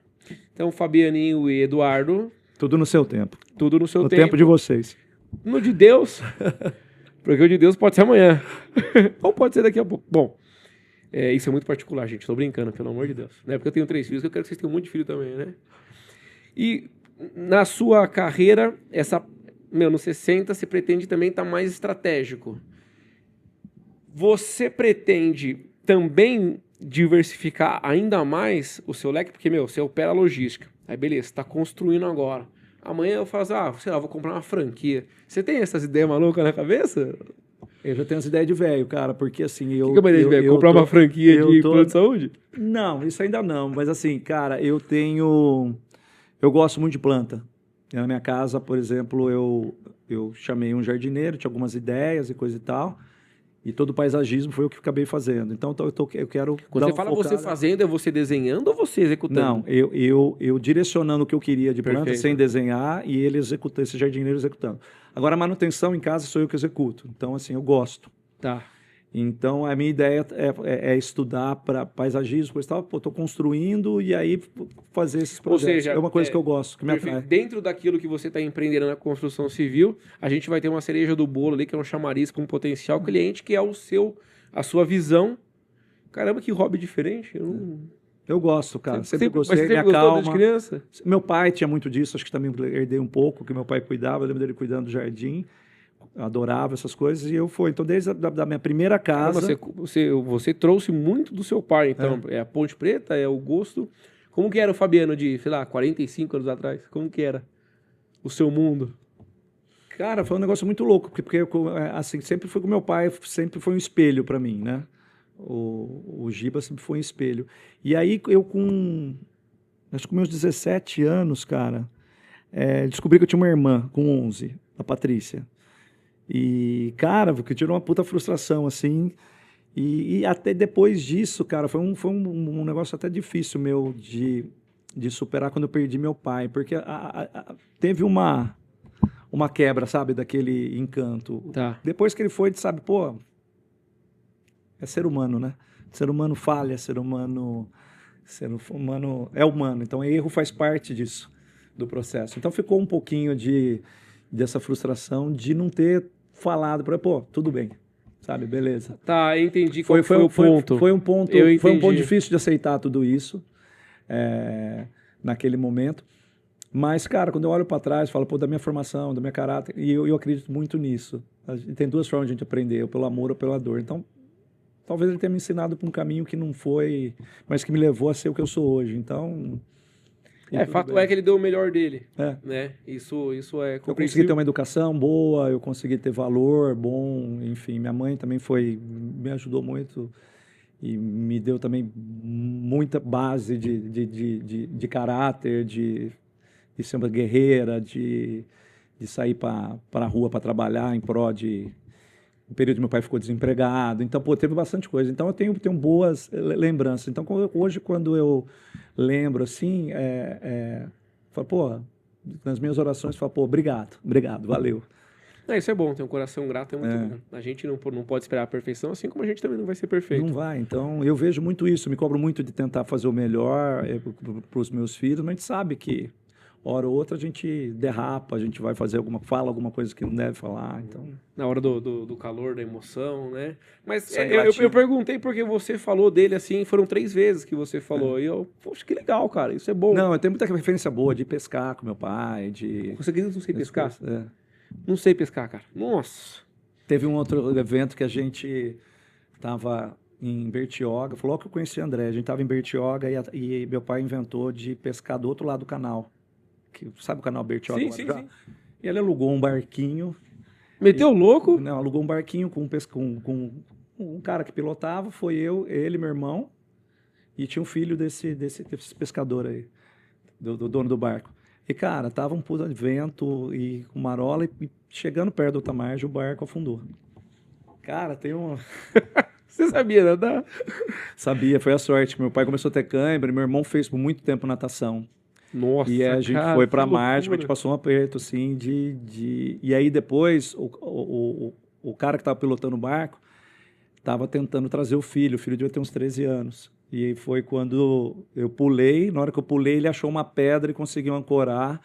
Então, Fabianinho e Eduardo, Tudo no seu tempo. tudo no seu No tempo de vocês. No de Deus, porque o de Deus pode ser amanhã. Ou pode ser daqui a pouco. Bom, isso é muito particular, gente. Tô brincando, pelo amor de Deus. Não é porque eu tenho 3 filhos que eu quero que vocês tenham um monte de filho também, né? E na sua carreira, no 60, você pretende também estar mais estratégico. Você pretende também diversificar ainda mais o seu leque? Porque, você opera logística. Aí, beleza, você tá construindo agora. Amanhã eu falo assim, sei lá, vou comprar uma franquia. Você tem essas ideias malucas na cabeça? Eu já tenho essa ideia de velho, cara, porque assim... O que é uma ideia de velho? Comprar uma franquia de plano de saúde? Não, isso ainda não. Mas assim, cara, eu gosto muito de planta. Na minha casa, por exemplo, eu chamei um jardineiro, tinha algumas ideias e coisa e tal. E todo o paisagismo foi o que eu acabei fazendo. Então, eu quero... Quando você fala você fazendo, é você desenhando ou você executando? Não, eu direcionando o que eu queria de planta, Perfeito. sem desenhar, e ele executando, esse jardineiro executando. Agora, a manutenção em casa sou eu que executo. Então, assim, eu gosto. Tá. Então, a minha ideia é estudar para paisagismo, coisa e tal. Estou construindo e aí fazer esses projetos. Ou seja, é uma coisa que eu gosto, que me atrai. Dentro daquilo que você está empreendendo na construção civil, a gente vai ter uma cereja do bolo ali, que é um chamariz com um potencial cliente, que é a sua visão. Caramba, que hobby diferente. Eu gosto, cara. Sempre gostei, mas você me gostou acalma. desde criança? Meu pai tinha muito disso, acho que também herdei um pouco, que meu pai cuidava, eu lembro dele cuidando do jardim. Adorava essas coisas e eu fui. Então, desde a minha primeira casa... Você trouxe muito do seu pai, então. É a Ponte Preta, é o gosto. Como que era o Fabiano de, sei lá, 45 anos atrás? Como que era o seu mundo? Cara, foi um negócio muito louco, porque assim, sempre foi com meu pai, sempre foi um espelho para mim, né? O Giba sempre foi um espelho. E aí, acho que com meus 17 anos, cara, descobri que eu tinha uma irmã com 11, a Patrícia. E, cara, que tirou uma puta frustração, assim. E até depois disso, cara, foi um negócio até difícil meu de superar quando eu perdi meu pai. Porque teve uma quebra, sabe, daquele encanto. Tá. Depois que ele foi, sabe, pô, é ser humano, né? Ser humano falha, ser humano é humano. Então, erro faz parte disso, do processo. Então, ficou um pouquinho dessa frustração de não ter falado para pô, tudo bem, sabe, beleza. Tá, eu entendi qual foi o ponto. Foi um ponto difícil de aceitar tudo isso naquele momento. Mas, cara, quando eu olho para trás, falo, pô, da minha formação, do meu caráter, e eu acredito muito nisso. Tem 2 formas de a gente aprender, ou pelo amor ou pela dor. Então, talvez ele tenha me ensinado para um caminho que não foi, mas que me levou a ser o que eu sou hoje. Então... fato é que ele deu o melhor dele, né? Isso é compreensível. Eu consegui ter uma educação boa, eu consegui ter valor bom, enfim. Minha mãe também me ajudou muito e me deu também muita base de caráter, de ser uma guerreira, de sair para a rua para trabalhar em prol de... No período que meu pai ficou desempregado. Então, pô, teve bastante coisa. Então, eu tenho boas lembranças. Então, hoje, quando eu lembro, assim, falo, pô, nas minhas orações, falo, pô, obrigado, valeu. Isso é bom, ter um coração grato é muito bom. A gente não pode esperar a perfeição, assim como a gente também não vai ser perfeito. Não vai. Então, eu vejo muito isso. Me cobro muito de tentar fazer o melhor para os meus filhos, mas a gente sabe que hora ou outra a gente derrapa, a gente vai fala alguma coisa que não deve falar, então... Na hora do calor, da emoção, né? Mas eu perguntei porque você falou dele assim, foram 3 vezes que você falou, e eu, poxa, que legal, cara, isso é bom. Não, eu tenho muita referência boa de pescar com meu pai, Você acredita que não sei pescar? Não sei pescar, cara. Nossa! Teve um outro evento que a gente tava em Bertioga, falou que eu conheci o André, a gente tava em Bertioga e meu pai inventou de pescar do outro lado do canal. Sabe o canal Bertioga? Sim. E ele alugou um barquinho. Meteu louco? Não, alugou um barquinho com um cara que pilotava, foi ele, meu irmão, e tinha um filho desse pescador aí, do dono do barco. E, cara, tava um puta de vento e com marola, e chegando perto do alta margem, o barco afundou. Cara, tem uma... Você sabia nadar? Sabia, foi a sorte. Meu pai começou a ter cãibra, meu irmão fez por muito tempo natação. Nossa, e a gente foi para a margem, a gente passou um aperto, assim, E aí depois, o cara que estava pilotando o barco estava tentando trazer o filho devia ter uns 13 anos. E aí foi quando eu pulei, na hora que eu pulei, ele achou uma pedra e conseguiu ancorar,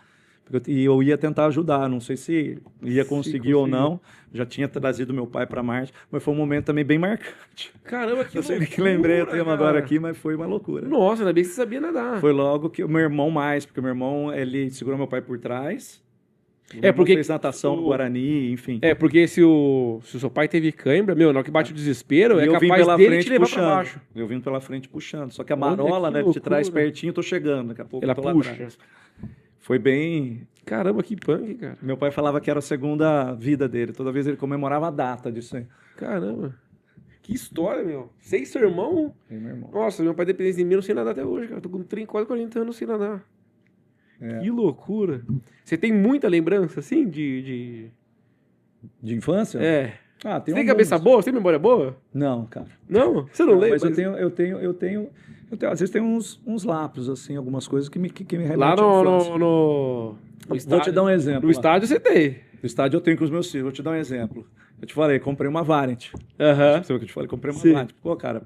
e eu ia tentar ajudar, não sei se ia conseguir ou não, já tinha trazido meu pai para Marte, mas foi um momento também bem marcante. Caramba, que Eu sei loucura, que lembrei o tema agora cara. aqui, mas foi uma loucura. Nossa, ainda bem que você sabia nadar. Foi logo que o meu irmão mais, porque o meu irmão, ele segurou meu pai por trás, Porque fez natação no Guarani, enfim. Porque se o seu pai teve cãibra, meu, na hora que bate o desespero, E é eu vim capaz pela dele frente te levar puxando. pra baixo. Eu vim pela frente puxando. Só que a Olha marola, que né, de trás loucura. pertinho, tô chegando. Daqui a pouco Ela eu tô lá puxa. atrás. Foi bem... Caramba, que punk, cara. Meu pai falava que era a segunda vida dele. Toda vez ele comemorava a data disso aí. Caramba. Que história, meu. Você e seu irmão? E meu irmão. Nossa, meu pai dependente de mim, eu não sei nadar até hoje, cara. Tô com quase 40 anos sem nadar. É. Que loucura. Você tem muita lembrança, assim, de... De infância? É. Ah, Você tem cabeça boa? Você tem memória boa? Não, cara. Não? Você não lembra? Mas eu tenho, às vezes tem uns lapsos, assim, algumas coisas que me remetem Lá à infância. no estádio. Vou te dar um exemplo. No lá. estádio você tem. No estádio eu tenho com os meus filhos. Vou te dar um exemplo. Eu te falei, comprei uma Variant. Aham. Sabe o que eu te falei? Comprei uma Sim. Variant. Pô, cara,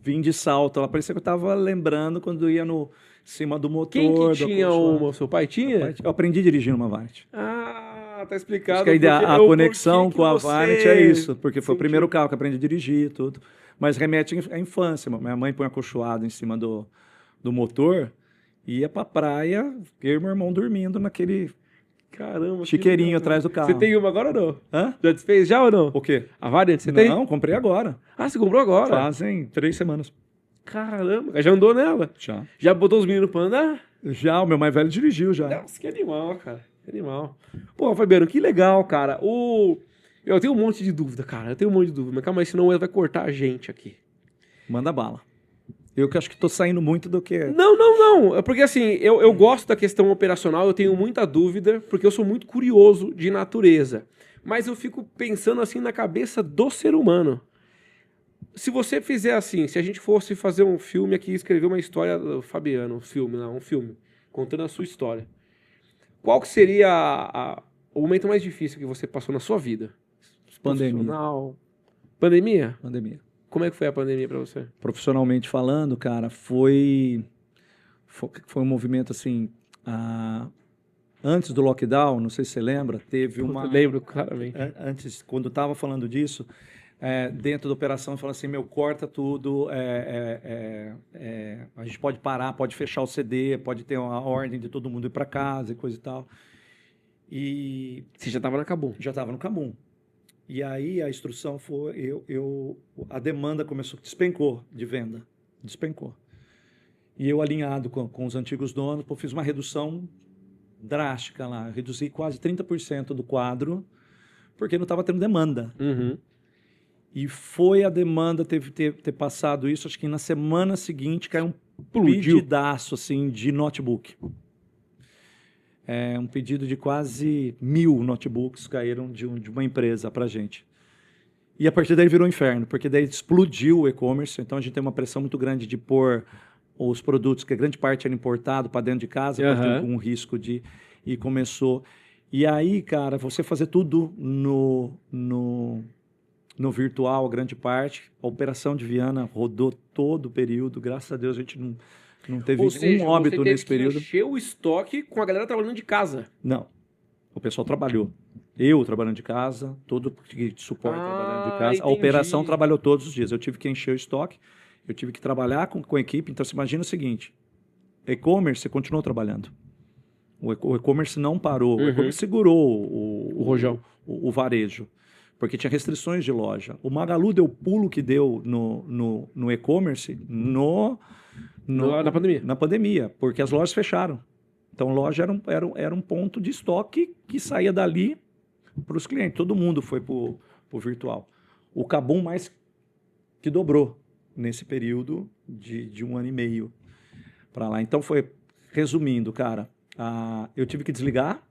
vim de salto. Ela parecia que eu tava lembrando quando ia no cima do motor. Quem que do tinha acolchoado. uma? Seu pai tinha? Eu aprendi dirigindo uma Variant. Ah, tá explicado. Acho que a, ideia, porque- a o conexão porquê que com a você Variant é isso, porque foi o sentiu. primeiro carro que aprendi a dirigir e tudo. Mas remete à infância. Minha mãe põe acolchoado em cima do motor e ia pra praia, eu e meu irmão dormindo naquele Caramba. que chiqueirinho legal. atrás do carro. Você tem uma agora ou não? Hã? Já desfez já ou não? O quê? A Variant, você tem? Não, comprei agora. Ah, você comprou agora? Fazem 3 semanas. Caramba, já andou nela? Já. Já botou os meninos pra andar? Já, o meu mais velho dirigiu já. Nossa, que animal, cara. Que animal. Pô, Fabiano, que legal, cara. Eu tenho um monte de dúvida, cara. Eu tenho um monte de dúvida. Mas calma aí, senão ele vai cortar a gente aqui. Manda bala. Eu que acho que tô saindo muito do que... Não. É porque assim, eu gosto da questão operacional, eu tenho muita dúvida, porque eu sou muito curioso de natureza. Mas eu fico pensando assim na cabeça do ser humano. Se você fizer assim, se a gente fosse fazer um filme aqui, escrever uma história do Fabiano, um filme, contando a sua história. Qual que seria o momento mais difícil que você passou na sua vida? Pandemia. Profissional. Pandemia? Pandemia. Como é que foi a pandemia pra você? Profissionalmente falando, cara, foi um movimento assim... antes do lockdown, não sei se você lembra, teve uma... Eu lembro claramente. Antes, quando estava falando disso, dentro da operação, falou assim, corta tudo, a gente pode parar, pode fechar o CD, pode ter uma ordem de todo mundo ir para casa e coisa e tal. E Você já estava na Kabum. já estava no Kabum. E aí a instrução foi, a demanda despencou de venda, despencou. E eu alinhado com os antigos donos, fiz uma redução drástica lá, reduzi quase 30% do quadro, porque não estava tendo demanda. Uhum. E foi a demanda ter passado isso, acho que na semana seguinte caiu um Explodiu. pedidaço assim, de notebook. Um pedido de quase 1.000 notebooks caíram de uma empresa para a gente. E a partir daí virou um inferno, porque daí explodiu o e-commerce, então a gente tem uma pressão muito grande de pôr os produtos, que a grande parte era importado para dentro de casa, com um risco de... E começou... E aí, cara, você fazer tudo no virtual, a grande parte. A operação de Viana rodou todo o período. Graças a Deus a gente não teve Ou seja, um óbito você teve nesse que período. encher o estoque com a galera trabalhando de casa. Não. O pessoal trabalhou. Eu trabalhando de casa, todo de suporte trabalhando de casa. Entendi. A operação trabalhou todos os dias. Eu tive que encher o estoque, eu tive que trabalhar com a equipe. Então, você imagina o seguinte, e-commerce continuou trabalhando. O e-commerce não parou. O e-commerce segurou o rojão. O varejo, porque tinha restrições de loja. O Magalu deu o pulo que deu no e-commerce na pandemia. Na pandemia, porque as lojas fecharam. Então, loja era um ponto de estoque que saía dali para os clientes. Todo mundo foi para o virtual. O Kabum mais que dobrou nesse período de 1 ano e meio para lá. Então, resumindo, cara, eu tive que desligar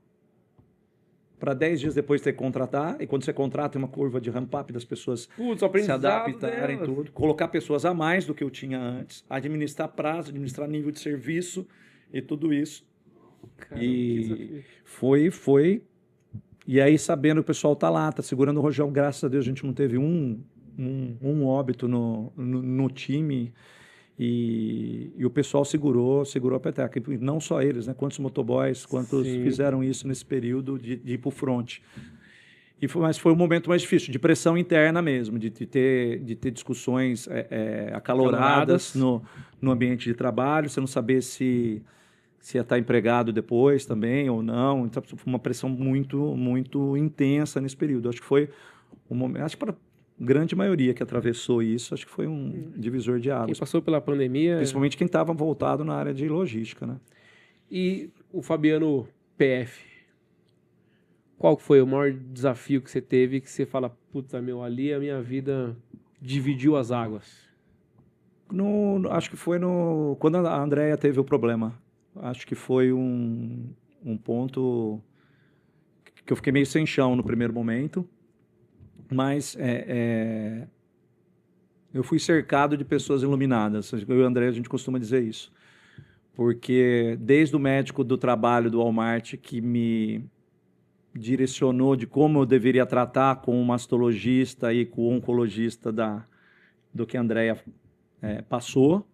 para 10 dias depois ter que contratar. E quando você contrata, tem uma curva de ramp-up das pessoas se adaptarem tudo. Colocar pessoas a mais do que eu tinha antes. Administrar prazo, administrar nível de serviço e tudo isso. Caramba, E foi. E aí, sabendo que o pessoal tá lá, tá segurando o rojão, graças a Deus a gente não teve um um óbito no time e o pessoal segurou a peteca. E não só eles, né? Quantos motoboys, quantos Sim. fizeram isso nesse período de ir para o front. Mas foi um momento mais difícil, de pressão interna mesmo, de ter discussões acaloradas no ambiente de trabalho, você não saber se ia estar empregado depois também ou não. Então, foi uma pressão muito, muito intensa nesse período. Acho que foi um momento, acho que para a grande maioria que atravessou isso, acho que foi um divisor de Quem águas. passou pela pandemia... Principalmente quem estava voltado na área de logística, né? E o Fabiano PF, qual foi o maior desafio que você teve que você fala, puta, meu, ali a minha vida dividiu as águas? Acho que foi quando a Andrea teve o problema. Acho que foi um ponto que eu fiquei meio sem chão no primeiro momento, mas eu fui cercado de pessoas iluminadas. Eu e o André, a gente costuma dizer isso. Porque desde o médico do trabalho do Walmart que me direcionou de como eu deveria tratar com o mastologista e com o oncologista do que a Andrea passou,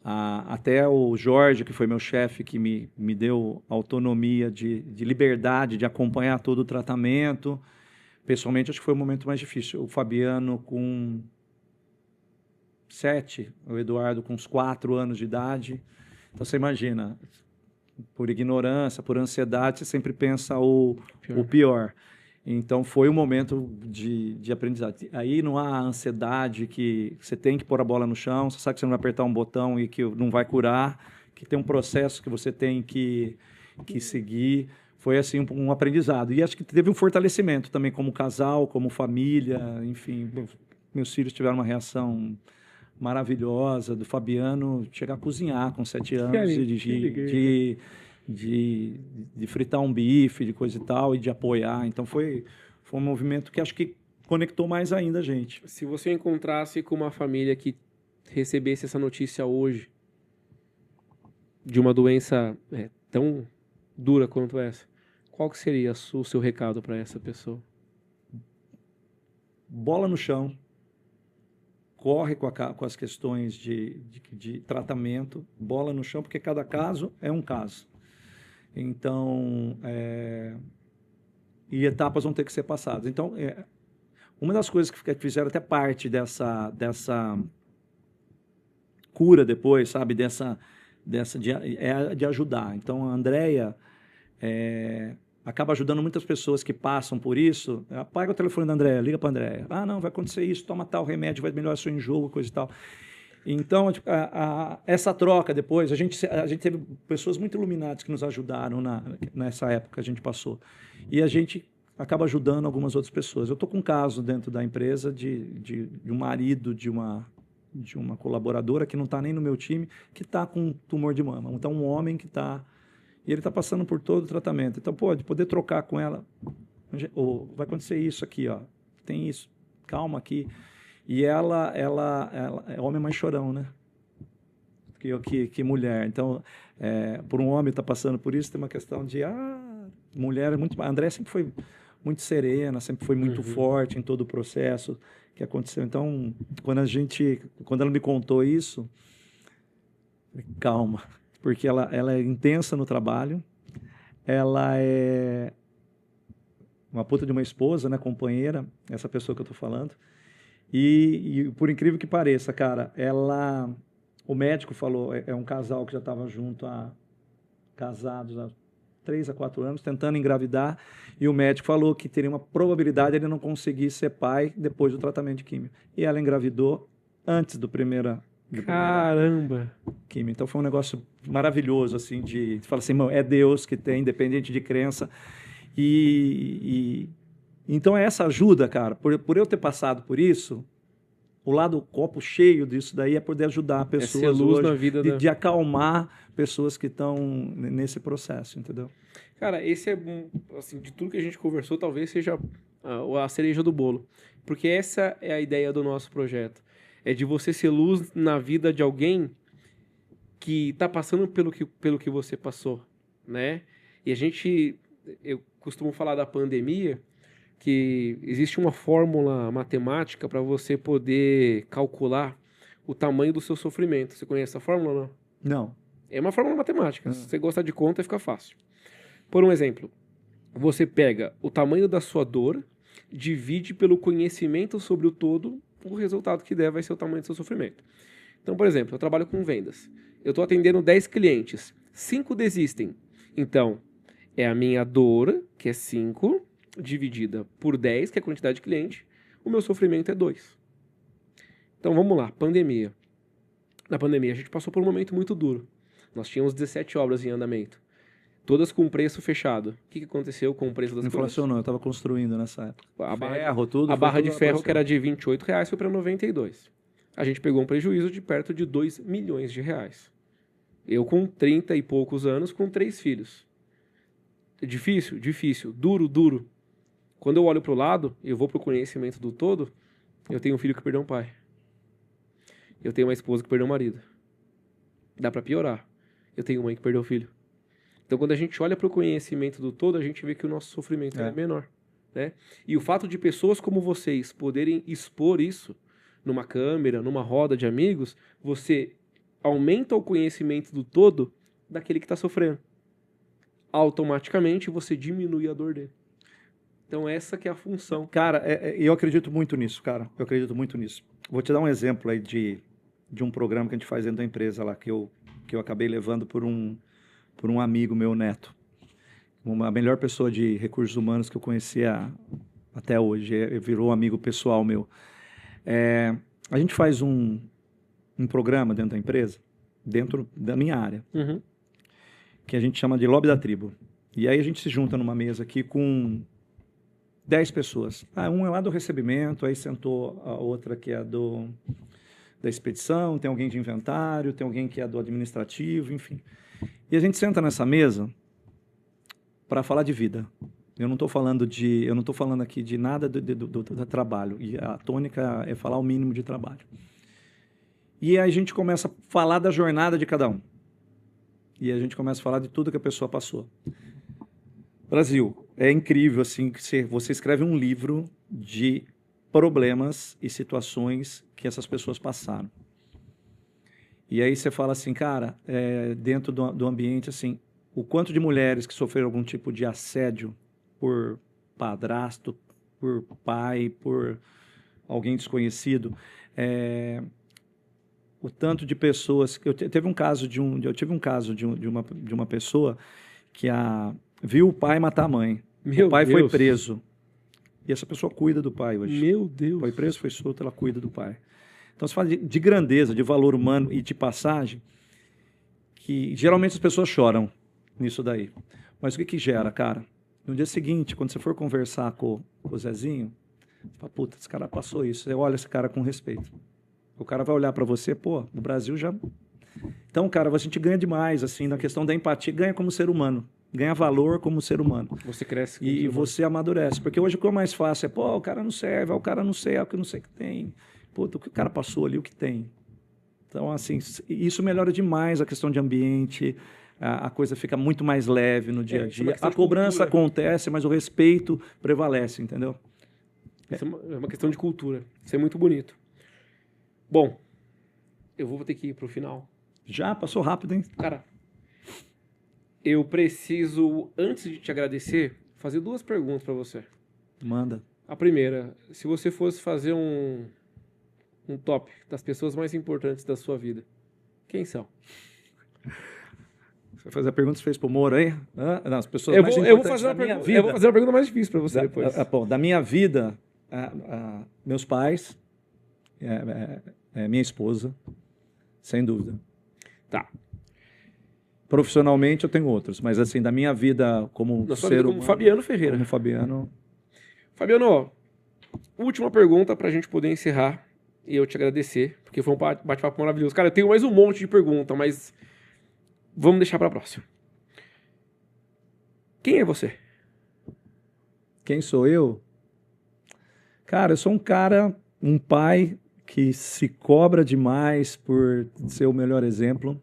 até o Jorge, que foi meu chefe, que me deu autonomia de liberdade de acompanhar todo o tratamento. Pessoalmente, acho que foi o momento mais difícil. O Fabiano com 7, o Eduardo com uns 4 anos de idade. Então, você imagina, por ignorância, por ansiedade, você sempre pensa o pior. Então, foi um momento de aprendizado. Aí não há ansiedade que você tem que pôr a bola no chão, você sabe que você não vai apertar um botão e que não vai curar, que tem um processo que você tem que seguir. Foi, assim, um aprendizado. E acho que teve um fortalecimento também como casal, como família, enfim. Meus filhos tiveram uma reação maravilhosa do Fabiano chegar a cozinhar com 7 anos de fritar um bife, de coisa e tal, e de apoiar. Então foi um movimento que acho que conectou mais ainda a gente. Se você encontrasse com uma família que recebesse essa notícia hoje de uma doença tão dura quanto essa, qual que seria o seu recado para essa pessoa? Bola no chão. Corre com as questões de tratamento, bola no chão, porque cada caso é um caso. Então, e etapas vão ter que ser passadas. Então, uma das coisas que fizeram até parte dessa cura depois, sabe, de ajudar. Então, a Andrea acaba ajudando muitas pessoas que passam por isso. Apaga o telefone da Andréia, liga para a Andréia. Ah, não, vai acontecer isso, toma tal remédio, vai melhorar seu enjoo, coisa e tal. Então, essa troca depois, a gente teve pessoas muito iluminadas que nos ajudaram nessa época que a gente passou. E a gente acaba ajudando algumas outras pessoas. Eu estou com um caso dentro da empresa de um marido de uma colaboradora que não está nem no meu time, que está com tumor de mama. Então, um homem que está... E ele está passando por todo o tratamento. Então, de poder trocar com ela, vai acontecer isso aqui, ó. Tem isso, calma aqui. E ela é homem mais chorão, né? Que mulher. Então, por um homem estar passando por isso, tem uma questão de, mulher é muito... A André sempre foi muito serena, sempre foi muito forte em todo o processo que aconteceu. Então, quando ela me contou isso, calma. Porque ela é intensa no trabalho, ela é uma puta de uma esposa, né, companheira, essa pessoa que eu estou falando, e por incrível que pareça, cara, o médico falou, é um casal que já estava casados há 3 a 4 anos, tentando engravidar, e o médico falou que teria uma probabilidade de ele não conseguir ser pai depois do tratamento de químio. E ela engravidou antes do primeira Caramba! Químio. Então foi um negócio maravilhoso, assim, de falar assim, é Deus que tem, independente de crença. Então essa ajuda, cara, por eu ter passado por isso, o lado copo cheio disso daí é poder ajudar pessoas luz hoje, na vida de acalmar pessoas que estão nesse processo, entendeu? Cara, esse assim, de tudo que a gente conversou, talvez seja a cereja do bolo. Porque essa é a ideia do nosso projeto. É de você ser luz na vida de alguém que está passando pelo que você passou, né? E eu costumo falar da pandemia, que existe uma fórmula matemática para você poder calcular o tamanho do seu sofrimento. Você conhece essa fórmula ou não? Não. É uma fórmula matemática. Se você gostar de conta, fica fácil. Por um exemplo, você pega o tamanho da sua dor, divide pelo conhecimento sobre o todo, o resultado que der vai ser o tamanho do seu sofrimento. Então, por exemplo, eu trabalho com vendas. Eu estou atendendo 10 clientes. 5 desistem. Então, é a minha dor, que é 5, dividida por 10, que é a quantidade de cliente. O meu sofrimento é 2. Então, vamos lá. Pandemia. Na pandemia, a gente passou por um momento muito duro. Nós tínhamos 17 obras em andamento. Todas com preço fechado. O que aconteceu com o preço das coisas? Inflacionou, eu estava construindo nessa época. A tudo. A barra de ferro, que era de R$ 28, foi para 92. A gente pegou um prejuízo de perto de 2 milhões de reais. Eu com 30 e poucos anos, com 3 filhos. Difícil? Difícil. Duro, duro. Quando eu olho para o lado, eu vou para o conhecimento do todo, eu tenho um filho que perdeu um pai. Eu tenho uma esposa que perdeu um marido. Dá para piorar. Eu tenho mãe que perdeu um filho. Então, quando a gente olha para o conhecimento do todo, a gente vê que o nosso sofrimento é menor, né? E o fato de pessoas como vocês poderem expor isso numa câmera, numa roda de amigos, você aumenta o conhecimento do todo daquele que está sofrendo. Automaticamente, você diminui a dor dele. Então, essa que é a função. Cara, eu acredito muito nisso, cara. Eu acredito muito nisso. Vou te dar um exemplo aí de um programa que a gente faz dentro da empresa lá, que eu acabei levando por um amigo meu, Neto. A melhor pessoa de recursos humanos que eu conhecia até hoje. Virou um amigo pessoal meu. A gente faz um programa dentro da empresa, dentro da minha área, que a gente chama de Lobby da Tribo. E aí a gente se junta numa mesa aqui com 10 pessoas. Um é lá do recebimento, aí sentou a outra que é da expedição, tem alguém de inventário, tem alguém que é do administrativo, enfim. E a gente senta nessa mesa para falar de vida. Eu não estou falando aqui de nada do trabalho. E a tônica é falar o mínimo de trabalho. E aí a gente começa a falar da jornada de cada um. E a gente começa a falar de tudo que a pessoa passou. Brasil, é incrível assim que você escreve um livro de problemas e situações que essas pessoas passaram. E aí você fala assim, cara, dentro do ambiente, assim, o quanto de mulheres que sofreram algum tipo de assédio por padrasto, por pai, por alguém desconhecido, o tanto de pessoas... Eu tive um caso de uma pessoa que viu o pai matar a mãe. O pai foi preso. E essa pessoa cuida do pai hoje. Meu Deus. Foi preso, foi solto, ela cuida do pai. Então, se fala de grandeza, de valor humano e de passagem, que geralmente as pessoas choram nisso daí. Mas o que gera, cara? No dia seguinte, quando você for conversar com o Zezinho, você fala, puta, esse cara passou isso. Você olha esse cara com respeito. O cara vai olhar para você, pô, no Brasil já... Então, cara, a gente ganha demais, assim, na questão da empatia, ganha como ser humano. Ganha valor como ser humano. Você cresce. E você amadurece. Porque hoje o que é mais fácil é, pô, o cara não serve, o cara não sei, o que não sei que tem. Pô, o que o cara passou ali, o que tem. Então, assim, isso melhora demais a questão de ambiente, a coisa fica muito mais leve no dia a dia. A cobrança acontece, mas o respeito prevalece, entendeu? Isso é uma questão de cultura. Isso é muito bonito. Bom, eu vou ter que ir pro final. Já? Passou rápido, hein? Cara, eu preciso, antes de te agradecer, fazer 2 perguntas para você. Manda. A primeira, se você fosse fazer um top das pessoas mais importantes da sua vida, quem são? Você vai fazer a pergunta que você fez pro Moro aí? Não, as pessoas eu mais vou importantes fazer da minha vida. Eu vou fazer uma pergunta mais difícil para você depois. Bom, da minha vida, meus pais, minha esposa, sem dúvida. Tá. Profissionalmente eu tenho outros, mas assim, da minha vida como ser humano... Como Fabiano Ferreira. Como Fabiano... Fabiano, ó, última pergunta pra gente poder encerrar e eu te agradecer, porque foi um bate-papo maravilhoso. Cara, eu tenho mais um monte de pergunta, mas vamos deixar pra próxima. Quem é você? Quem sou eu? Cara, eu sou um pai que se cobra demais por ser o melhor exemplo,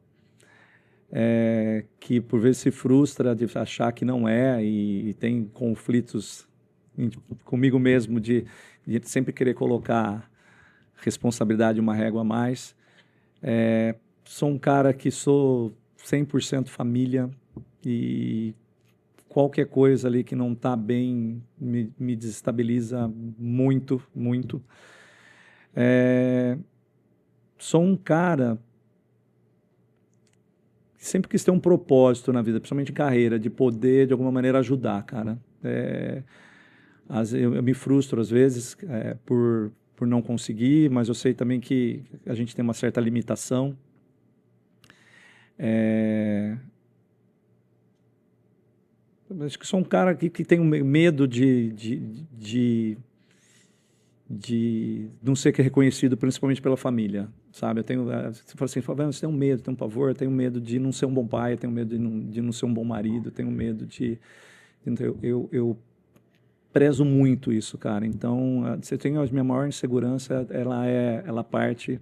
que por vezes se frustra de achar que não é e tem conflitos comigo mesmo de sempre querer colocar responsabilidade uma régua a mais. Sou um cara que sou 100% família e qualquer coisa ali que não está bem me desestabiliza muito, muito. Sou um cara que sempre quis ter um propósito na vida, principalmente em carreira, de poder, de alguma maneira, ajudar, cara. Eu me frustro, às vezes, por não conseguir, mas eu sei também que a gente tem uma certa limitação. Acho que sou um cara que tem medo de não ser reconhecido, principalmente pela família, sabe? Você fala assim, você tem um medo, tem um pavor, eu tenho medo de não ser um bom pai, eu tenho medo de não ser um bom marido, eu tenho medo de... Eu prezo muito isso, cara. Então, você tem a minha maior insegurança, ela parte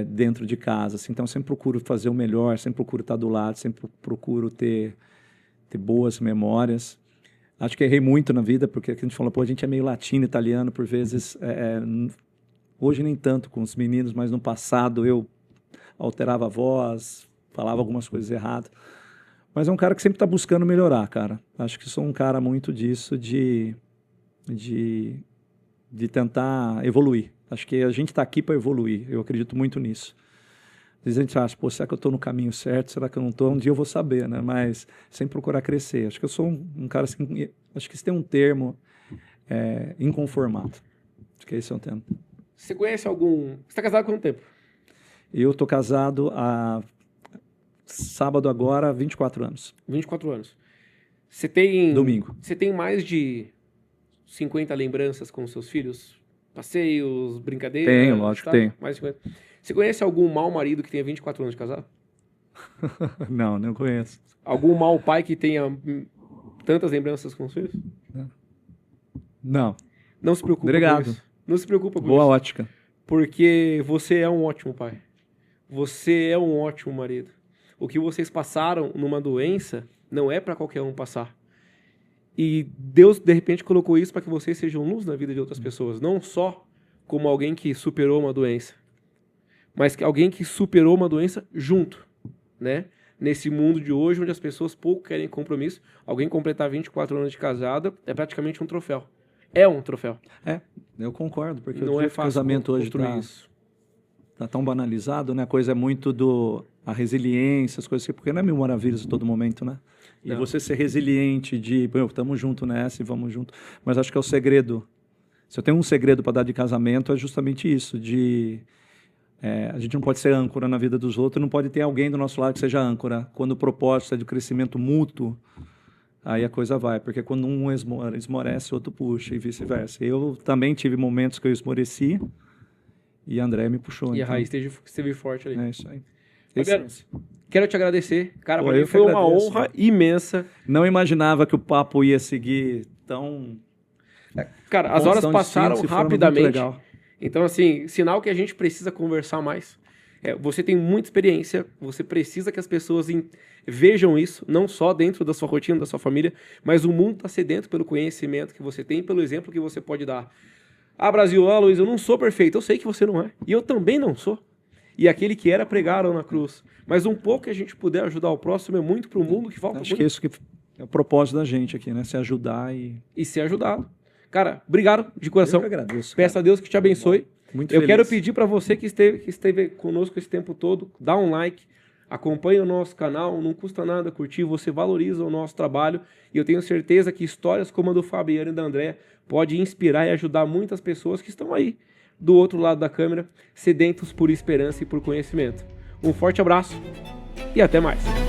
dentro de casa. Assim. Então, eu sempre procuro fazer o melhor, sempre procuro estar do lado, sempre procuro ter boas memórias. Acho que errei muito na vida, porque a gente fala, a gente é meio latino, italiano, por vezes. Hoje nem tanto com os meninos, mas no passado eu alterava a voz, falava algumas coisas erradas. Mas é um cara que sempre está buscando melhorar, cara. Acho que sou um cara muito disso, de tentar evoluir. Acho que a gente está aqui para evoluir. Eu acredito muito nisso. Às vezes a gente acha, será que eu estou no caminho certo? Será que eu não estou? Um dia eu vou saber, né? Mas sempre procurar crescer. Acho que eu sou um cara assim, acho que se tem um termo, inconformado. Acho que esse é o termo. Você conhece algum... Você está casado há quanto tempo? Eu estou casado há... Sábado agora, 24 anos. 24 anos. Você tem... Domingo. Você tem mais de 50 lembranças com seus filhos? Passeios, brincadeiras? Tenho, lógico, tá? tenho. Mais de 50. Você conhece algum mau marido que tenha 24 anos de casado? Não conheço. Algum mau pai que tenha tantas lembranças com os filhos? Não. Não se preocupe Obrigado. com isso. Não se preocupa com Boa isso. ótica. Porque você é um ótimo pai. Você é um ótimo marido. O que vocês passaram numa doença não é para qualquer um passar. E Deus, de repente, colocou isso para que vocês sejam luz na vida de outras pessoas. Não só como alguém que superou uma doença, mas alguém que superou uma doença junto, né? Nesse mundo de hoje, onde as pessoas pouco querem compromisso, alguém completar 24 anos de casada é praticamente um troféu. É um troféu. Eu concordo, porque não é fácil casamento hoje está tão banalizado, né? A coisa é muito a resiliência, as coisas assim, porque não é mil maravilhas a todo momento, né? E não. Você ser resiliente estamos juntos nessa e vamos junto. Mas acho que é o segredo. Se eu tenho um segredo para dar de casamento, é justamente isso, a gente não pode ser âncora na vida dos outros, não pode ter alguém do nosso lado que seja âncora. Quando o propósito é de crescimento mútuo, aí a coisa vai, porque quando um esmorece, o outro puxa e vice-versa. Eu também tive momentos que eu esmoreci e a André me puxou. E a raiz esteve forte ali. É isso aí. Fabiano, quero te agradecer. Cara, Pô, pra mim foi uma honra imensa. Não imaginava que o papo ia seguir tão... Cara, as horas passaram rapidamente. Legal. Então, assim, sinal que a gente precisa conversar mais. Você tem muita experiência, você precisa que as pessoas vejam isso, não só dentro da sua rotina, da sua família, mas o mundo está sedento pelo conhecimento que você tem, pelo exemplo que você pode dar. Brasil, Luiz, eu não sou perfeito, eu sei que você não é, e eu também não sou. E aquele que era pregaram na cruz. Mas um pouco que a gente puder ajudar o próximo é muito para o mundo que falta muito. Acho que é isso que é o propósito da gente aqui, né? Se ajudar e ser ajudado. Cara, obrigado de coração. Eu que agradeço. Peço a Deus que te abençoe. Muito Eu feliz. quero pedir para você que esteve conosco esse tempo todo, dá um like, acompanhe o nosso canal, não custa nada curtir, você valoriza o nosso trabalho e eu tenho certeza que histórias como a do Fabiano e da Andréa pode inspirar e ajudar muitas pessoas que estão aí do outro lado da câmera, sedentos por esperança e por conhecimento. Um forte abraço e até mais.